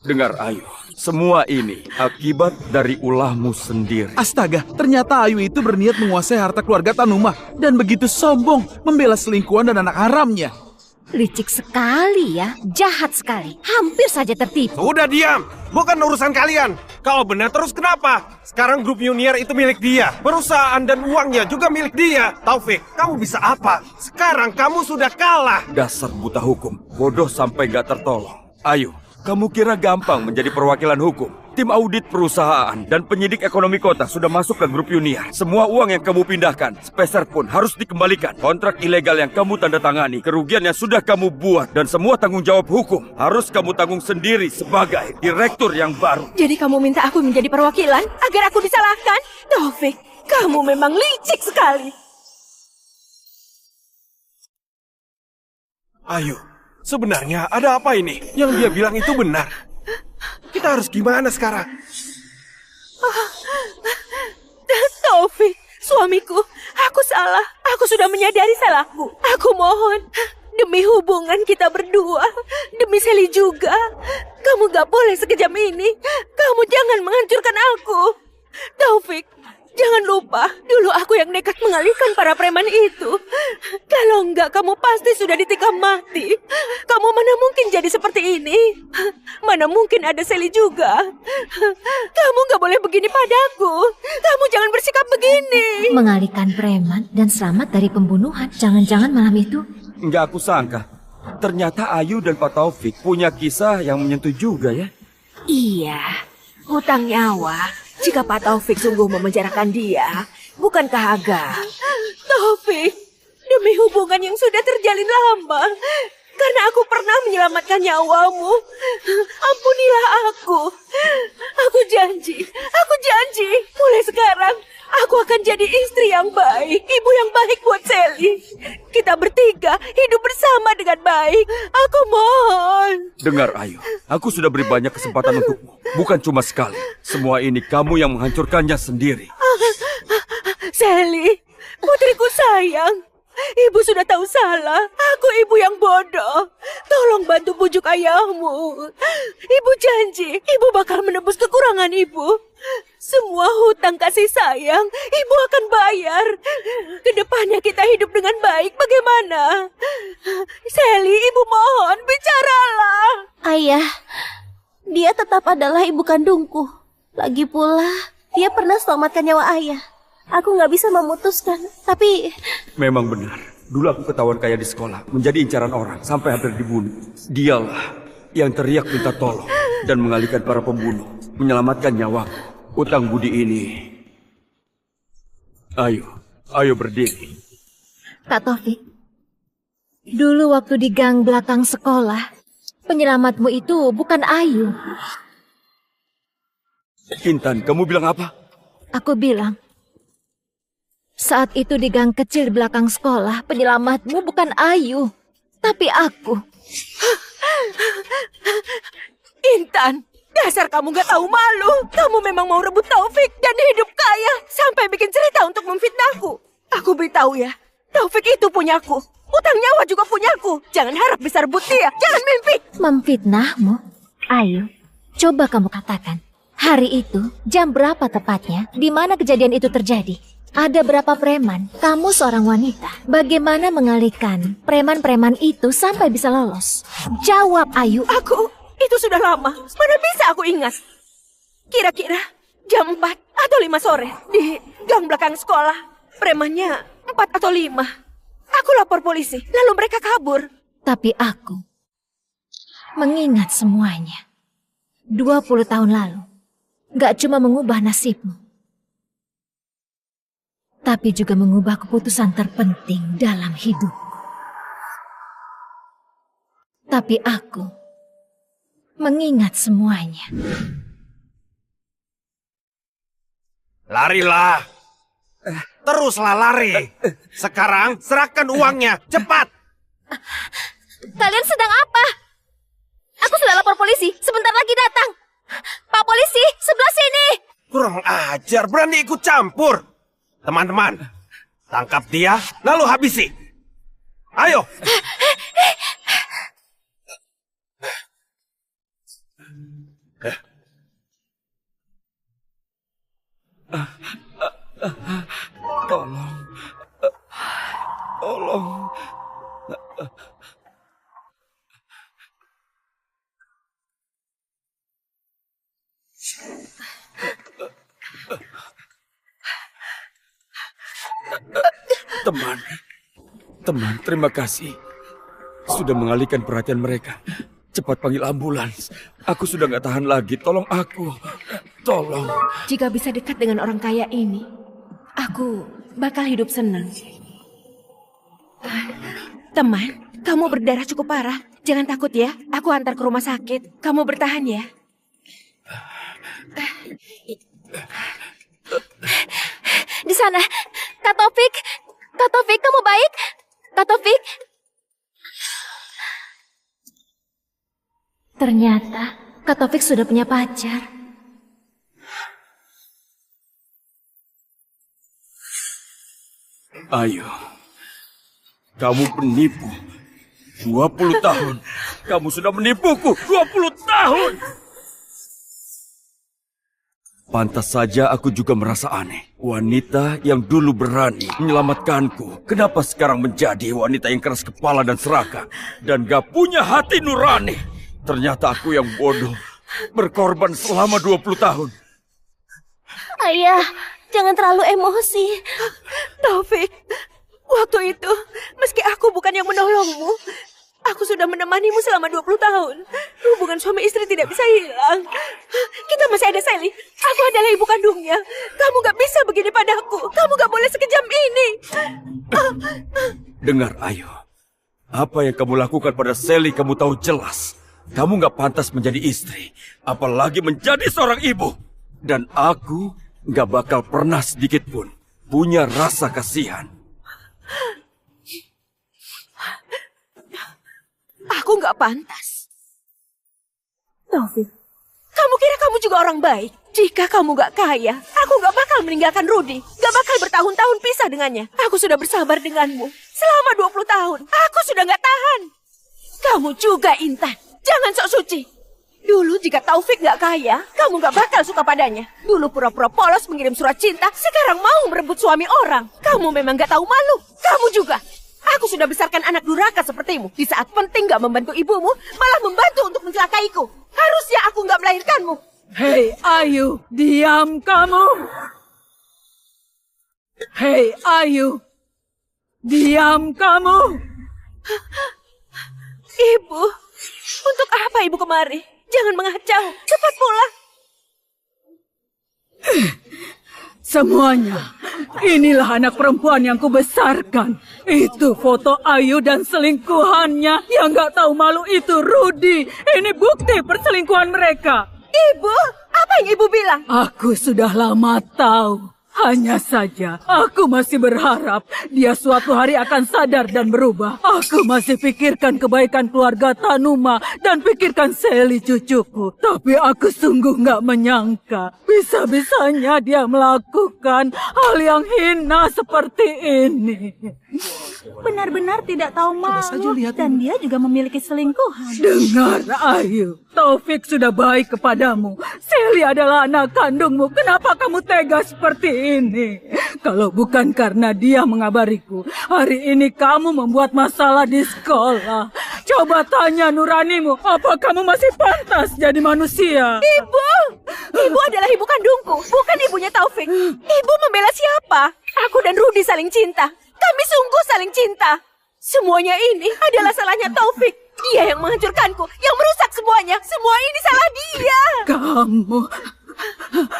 Dengar Ayu, semua ini akibat dari ulahmu sendiri. Astaga, ternyata Ayu itu berniat menguasai harta keluarga Tanuma. Dan begitu sombong, membela selingkuhan dan anak haramnya. Licik sekali ya, jahat sekali. Hampir saja tertipu. Udah diam, bukan urusan kalian. Kalau benar terus kenapa? Sekarang grup Junior itu milik dia. Perusahaan dan uangnya juga milik dia. Taufik, kamu bisa apa? Sekarang kamu sudah kalah. Dasar buta hukum, bodoh sampai gak tertolong. Ayu, kamu kira gampang menjadi perwakilan hukum? Tim audit perusahaan dan penyidik ekonomi kota sudah masuk ke grup Junior. Semua uang yang kamu pindahkan, sepeser pun harus dikembalikan. Kontrak ilegal yang kamu tanda tangani, kerugian yang sudah kamu buat, dan semua tanggung jawab hukum harus kamu tanggung sendiri sebagai direktur yang baru. Jadi kamu minta aku menjadi perwakilan agar aku disalahkan? Taufik, kamu memang licik sekali. Ayo, Sebenarnya ada apa ini? Yang dia bilang itu benar. Kita harus gimana sekarang? Taufik, suamiku, aku salah. Aku sudah menyadari salahku. Aku mohon, demi hubungan kita berdua, demi Sally juga, kamu gak boleh sekejam ini. Kamu jangan menghancurkan aku. Taufik, jangan lupa, dulu aku yang nekat mengalihkan para preman itu. Kalau enggak, kamu pasti sudah ditikam mati. Kamu mana mungkin jadi seperti ini? Mana mungkin ada Sally juga? Kamu gak boleh begini padaku. Kamu jangan bersikap begini. Mengalihkan preman dan selamat dari pembunuhan. Jangan-jangan malam itu... Nggak aku sangka. Ternyata Ayu dan Pak Taufik punya kisah yang menyentuh juga ya. Iya, hutang nyawa. Jika Pak Taufik sungguh memenjarakan dia, bukankah agak? Taufik, demi hubungan yang sudah terjalin lama, karena aku pernah menyelamatkan nyawamu, ampunilah aku. Aku janji, mulai sekarang aku akan jadi istri yang baik, ibu yang baik buat Sally. Kita bertiga hidup bersama dengan baik. Aku mohon. Dengar Ayu, aku sudah beri banyak kesempatan untukmu. Bukan cuma sekali. Semua ini kamu yang menghancurkannya sendiri. Sally, putriku sayang. Ibu sudah tahu salah. Aku ibu yang bodoh. Tolong bantu bujuk ayahmu. Ibu janji, ibu bakal menebus kekurangan ibu. Semua hutang kasih sayang, ibu akan bayar. Kedepannya kita hidup dengan baik, bagaimana? Sally, ibu mohon, bicaralah. Ayah, dia tetap adalah ibu kandungku. Lagi pula, dia pernah selamatkan nyawa ayah. Aku nggak bisa memutuskan, tapi... Memang benar. Dulu aku ketahuan kaya di sekolah, menjadi incaran orang, sampai hampir dibunuh. Dialah yang teriak minta tolong dan mengalihkan para pembunuh, menyelamatkan nyawaku. Utang budi ini. Ayo berdiri. Kak Taufik, dulu waktu di gang belakang sekolah, penyelamatmu itu bukan Ayu. Intan, kamu bilang apa? Aku bilang, saat itu di gang kecil di belakang sekolah, penyelamatmu bukan Ayu, tapi aku. Intan, dasar kamu gak tahu malu. Kamu memang mau rebut Taufik dan hidup kaya sampai bikin cerita untuk memfitnahku. Aku beritahu ya, Taufik itu punyaku. Utang nyawa juga punyaku. Jangan harap bisa rebut dia. Jangan mimpi. Memfitnahmu? Ayo, coba kamu katakan. Hari itu, jam berapa tepatnya? Di mana kejadian itu terjadi? Ada berapa preman? Kamu seorang wanita. Bagaimana mengalihkan preman-preman itu sampai bisa lolos? Jawab, Ayu. Itu sudah lama. Mana bisa aku ingat? Kira-kira jam 4 atau 5 sore di gang belakang sekolah. Premannya 4 atau 5. Aku lapor polisi, lalu mereka kabur. Tapi aku mengingat semuanya. 20 tahun lalu, gak cuma mengubah nasibmu, tapi juga mengubah keputusan terpenting dalam hidupku. Tapi aku mengingat semuanya. Larilah. Teruslah lari. Sekarang serahkan uangnya, cepat. Kalian sedang apa? Aku sudah lapor polisi, sebentar lagi datang. Pak polisi, sebelah sini. Kurang ajar, berani ikut campur. Teman-teman, tangkap dia, lalu habisi. Ayo. Tolong. Teman, terima kasih. Sudah mengalihkan perhatian mereka. Cepat panggil ambulans. Aku sudah gak tahan lagi. Tolong aku. Tolong. Jika bisa dekat dengan orang kaya ini, aku bakal hidup senang. Teman, kamu berdarah cukup parah. Jangan takut ya. Aku antar ke rumah sakit. Kamu bertahan ya. Di sana, Kak Taufik, kamu baik? Kak Taufik? Ternyata Kak Taufik sudah punya pacar. Ayo, kamu penipu. 20 tahun. Kamu sudah menipuku. 20 tahun. Pantas saja aku juga merasa aneh. Wanita yang dulu berani menyelamatkanku, kenapa sekarang menjadi wanita yang keras kepala dan serakah? Dan gak punya hati nurani. Ternyata aku yang bodoh, berkorban selama 20 tahun. Ayah, jangan terlalu emosi. Taufik, waktu itu, meski aku bukan yang menolongmu, aku sudah menemanimu selama 20 tahun. Hubungan suami istri tidak bisa hilang. Kita masih ada Sally. Aku adalah ibu kandungnya. Kamu gak bisa begini padaku. Kamu gak boleh sekejam ini. Dengar, Ayu. Apa yang kamu lakukan pada Sally kamu tahu jelas. Kamu gak pantas menjadi istri. Apalagi menjadi seorang ibu. Dan aku gak bakal pernah sedikit pun punya rasa kasihan. Aku nggak pantas. Taufik, Kamu kira kamu juga orang baik? Jika kamu nggak kaya, aku nggak bakal meninggalkan Rudy. Nggak bakal bertahun-tahun pisah dengannya. Aku sudah bersabar denganmu selama 20 tahun. Aku sudah nggak tahan. Kamu juga, Intan. Jangan sok suci. Dulu jika Taufik nggak kaya, kamu nggak bakal suka padanya. Dulu pura-pura polos mengirim surat cinta, sekarang mau merebut suami orang. Kamu memang nggak tahu malu. Kamu juga. Aku sudah besarkan anak durhaka sepertimu. Di saat penting gak membantu ibumu, malah membantu untuk mencelakaiku. Harusnya aku gak melahirkanmu. hei Ayu, diam kamu. Hei Ayu, diam kamu. Ibu, untuk apa ibu kemari? Jangan mengacau, cepat pulang. Semuanya, inilah anak perempuan yang kubesarkan. Itu foto Ayu dan selingkuhannya. Yang gak tahu malu itu Rudy. Ini bukti perselingkuhan mereka. Ibu, apa yang ibu bilang? Aku sudah lama tahu. Hanya saja, aku masih berharap dia suatu hari akan sadar dan berubah. Aku masih pikirkan kebaikan keluarga Tanuma dan pikirkan Sally cucuku. Tapi aku sungguh gak menyangka bisa-bisanya dia melakukan hal yang hina seperti ini. Benar-benar tidak tahu malu dan dia juga memiliki selingkuhan. Dengar, Ayu. Taufik sudah baik kepadamu. Sally adalah anak kandungmu. Kenapa kamu tega seperti ini? Kalau bukan karena dia mengabariku, hari ini kamu membuat masalah di sekolah. Coba tanya nuranimu, apa kamu masih pantas jadi manusia? Ibu! Ibu adalah ibu kandungku, bukan ibunya Taufik. Ibu membela siapa? Aku dan Rudy saling cinta. Kami sungguh saling cinta. Semuanya ini adalah salahnya Taufik. Dia yang menghancurkanku, yang merusak semuanya. Semua ini salah dia. Kamu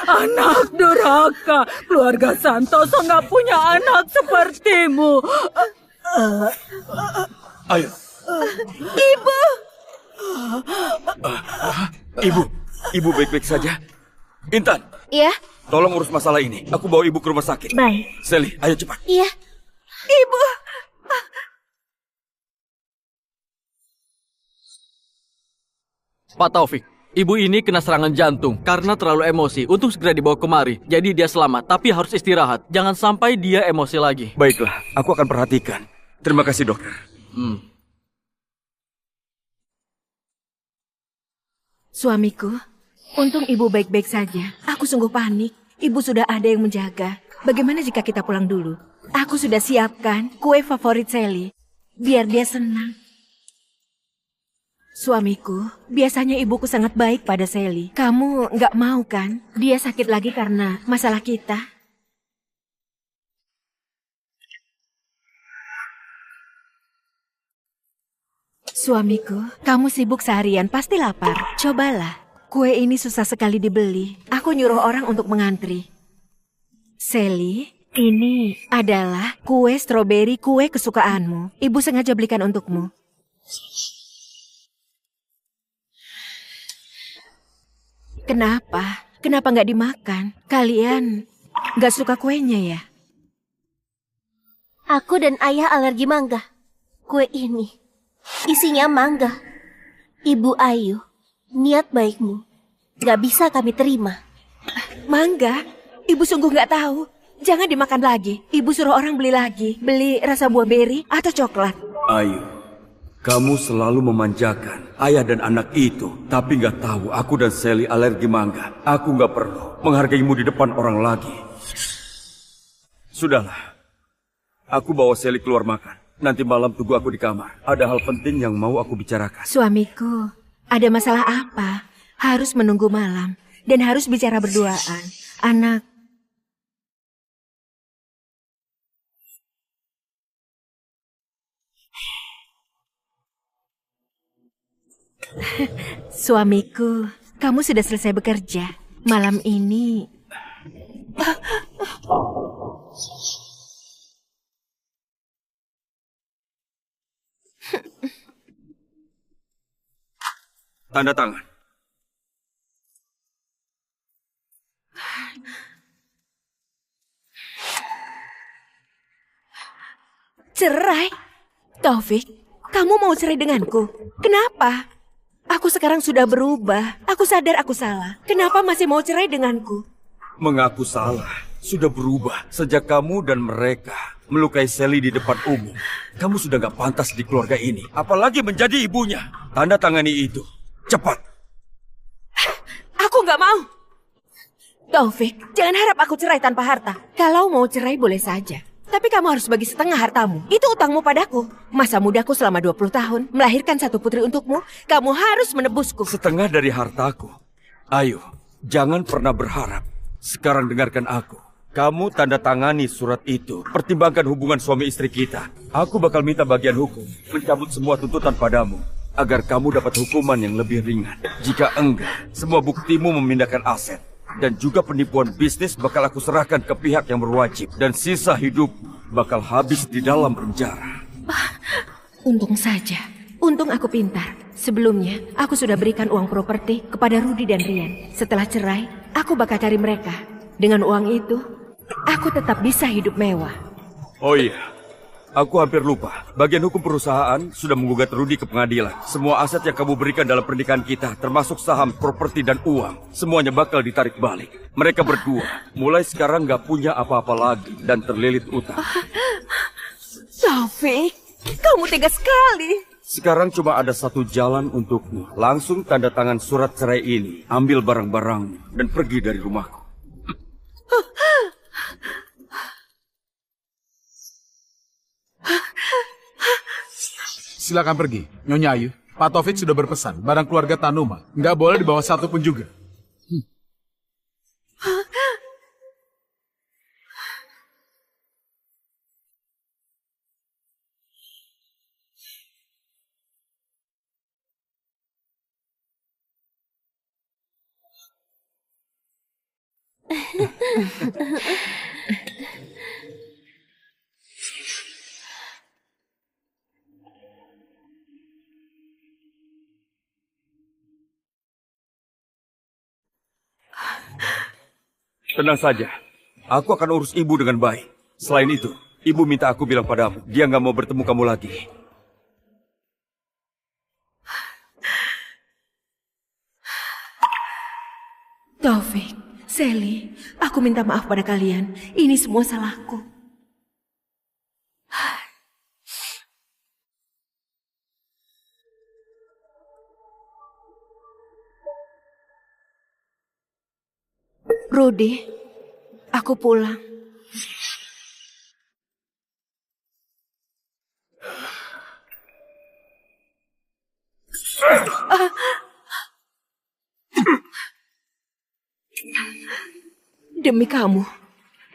anak durhaka. Keluarga Santoso nggak punya anak sepertimu. Ayo. Ibu. Ibu baik-baik saja. Intan. Iya? Tolong urus masalah ini. Aku bawa ibu ke rumah sakit. Baik. Sally, ayo cepat. Iya. Ibu. Pak Taufik, ibu ini kena serangan jantung karena terlalu emosi untuk segera dibawa kemari. Jadi dia selamat, tapi harus istirahat. Jangan sampai dia emosi lagi. Baiklah, aku akan perhatikan. Terima kasih, dokter. Suamiku, untung ibu baik-baik saja. Aku sungguh panik. Ibu sudah ada yang menjaga. Bagaimana jika kita pulang dulu? Aku sudah siapkan kue favorit Sally. Biar dia senang. Suamiku, biasanya ibuku sangat baik pada Sally. Kamu nggak mau kan? Dia sakit lagi karena masalah kita. Suamiku, kamu sibuk seharian, pasti lapar. Cobalah. Kue ini susah sekali dibeli. Aku nyuruh orang untuk mengantri. Sally, ini adalah kue stroberi kue kesukaanmu. Ibu sengaja belikan untukmu. Kenapa? Kenapa nggak dimakan? Kalian nggak suka kuenya ya? Aku dan ayah alergi mangga. Kue ini isinya mangga. Ibu Ayu Niat baikmu gak bisa kami terima. Mangga, ibu sungguh nggak tahu. Jangan dimakan lagi. Ibu suruh orang beli lagi. Beli rasa buah beri atau coklat. Ayu, kamu selalu memanjakan ayah dan anak itu. Tapi nggak tahu aku dan Sally alergi mangga. Aku nggak perlu menghargaimu di depan orang lagi. Sudahlah, aku bawa Sally keluar makan. Nanti malam tunggu aku di kamar. Ada hal penting yang mau aku bicarakan. Suamiku, ada masalah apa? Harus menunggu malam dan harus bicara berduaan. Anak. Suamiku, kamu sudah selesai bekerja. Malam ini... Tanda tangan. Cerai? Taufik, kamu mau cerai denganku? Kenapa? Aku sekarang sudah berubah. Aku sadar aku salah. Kenapa masih mau cerai denganku? Mengaku salah. Sudah berubah sejak kamu dan mereka melukai Sally di depan umum. Kamu sudah gak pantas di keluarga ini. Apalagi menjadi ibunya. Tanda tangani itu. Cepat. Aku gak mau. Taufik, jangan harap aku cerai tanpa harta. Kalau mau cerai boleh saja. Tapi kamu harus bagi setengah hartamu. Itu utangmu padaku. Masa mudaku selama 20 tahun, melahirkan satu putri untukmu, kamu harus menebusku. Setengah dari hartaku. Ayo, jangan pernah berharap. Sekarang dengarkan aku. Kamu tanda tangani surat itu. Pertimbangkan hubungan suami istri kita. Aku bakal minta bagian hukum. Mencabut semua tuntutan padamu. Agar kamu dapat hukuman yang lebih ringan. Jika enggak, semua buktimu memindahkan aset. Dan juga penipuan bisnis bakal aku serahkan ke pihak yang berwajib. Dan sisa hidup bakal habis di dalam penjara. Untung saja. Untung aku pintar. Sebelumnya, aku sudah berikan uang properti kepada Rudy dan Rian. Setelah cerai, aku bakal cari mereka. Dengan uang itu, aku tetap bisa hidup mewah. Oh iya. Aku hampir lupa. Bagian hukum perusahaan sudah menggugat Rudy ke pengadilan. Semua aset yang kamu berikan dalam pernikahan kita, termasuk saham, properti, dan uang, semuanya bakal ditarik balik. Mereka berdua mulai sekarang gak punya apa-apa lagi dan terlilit utang. Taufik, kamu tega sekali. Sekarang cuma ada satu jalan untukmu. Langsung tanda tangan surat cerai ini, ambil barang-barangmu, dan pergi dari rumahku. Silakan pergi, Nyonya Ayu. Pak Taufik sudah berpesan, barang keluarga Tanuma nggak boleh dibawa satu pun juga. Tenang saja, aku akan urus ibu dengan baik. Selain itu, ibu minta aku bilang padamu, dia nggak mau bertemu kamu lagi. Taufik, Sally, aku minta maaf pada kalian. Ini semua salahku. Rudy, aku pulang. Demi kamu,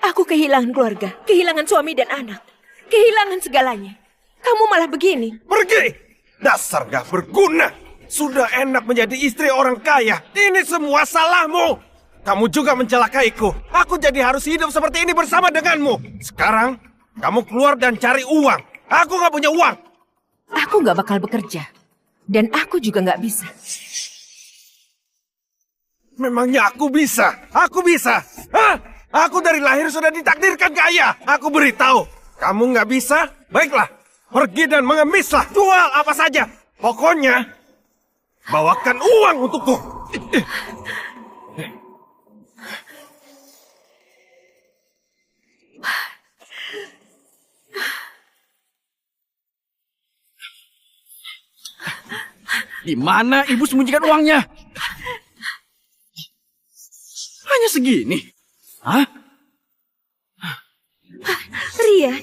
aku kehilangan keluarga, kehilangan suami dan anak, kehilangan segalanya. Kamu malah begini. Pergi! Dasar gak berguna. Sudah enak menjadi istri orang kaya. Ini semua salahmu. Kamu juga mencelakaiku. Aku jadi harus hidup seperti ini bersama denganmu. Sekarang, kamu keluar dan cari uang. Aku gak punya uang. Aku gak bakal bekerja. Dan aku juga gak bisa. Memangnya aku bisa? Aku bisa? Hah? Aku dari lahir sudah ditakdirkan kaya. Aku beritahu. Kamu gak bisa? Baiklah. Pergi dan mengemislah. Jual apa saja. Pokoknya, Bawakan uang untukku. Di mana ibu sembunyikan uangnya? Hanya segini? Hah? Rian,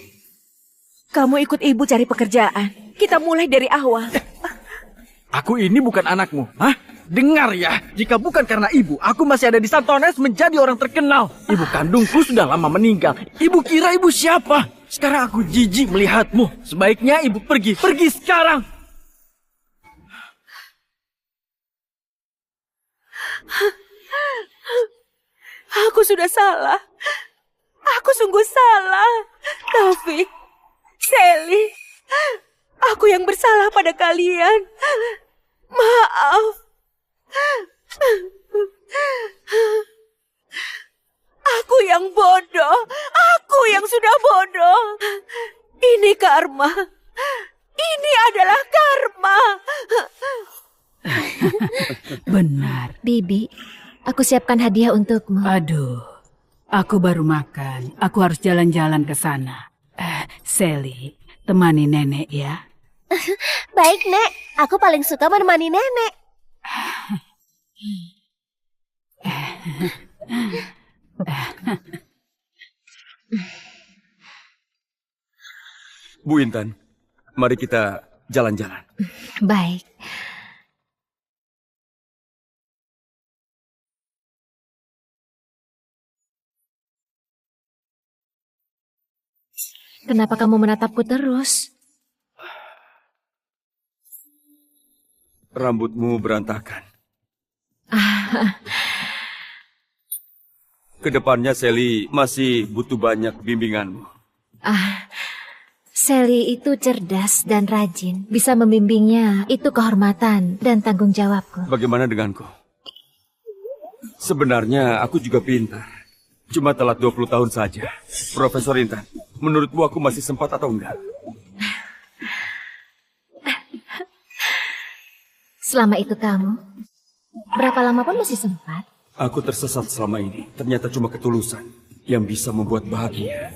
kamu ikut ibu cari pekerjaan. Kita mulai dari awal. Aku ini bukan anakmu. Hah? Dengar ya, jika bukan karena ibu, aku masih ada di Santones menjadi orang terkenal. Ibu kandungku sudah lama meninggal. Ibu kira ibu siapa? Sekarang aku jijik melihatmu. Sebaiknya ibu pergi. Pergi sekarang. Aku sudah salah. Aku sungguh salah. Taufik, Sally, aku yang bersalah pada kalian. Maaf. Aku yang bodoh. Aku yang sudah bodoh. Ini karma. Ini adalah karma. Benar. Bibi, aku siapkan hadiah untukmu. Aduh, aku baru makan. Aku harus jalan-jalan ke sana. Sally, temani nenek ya. Baik, Nek. Aku paling suka menemani nenek. Bu Intan, mari kita jalan-jalan. Baik. Kenapa kamu menatapku terus? Rambutmu berantakan. Kedepannya Sally masih butuh banyak bimbinganmu. Sally itu cerdas dan rajin. Bisa membimbingnya, itu kehormatan dan tanggung jawabku. Bagaimana denganku? Sebenarnya aku juga pintar. Cuma telat 20 tahun saja. Profesor Intan, menurutmu aku masih sempat atau enggak? Selama itu kamu, berapa lama pun masih sempat. Aku tersesat selama ini. Ternyata cuma ketulusan yang bisa membuat bahagia.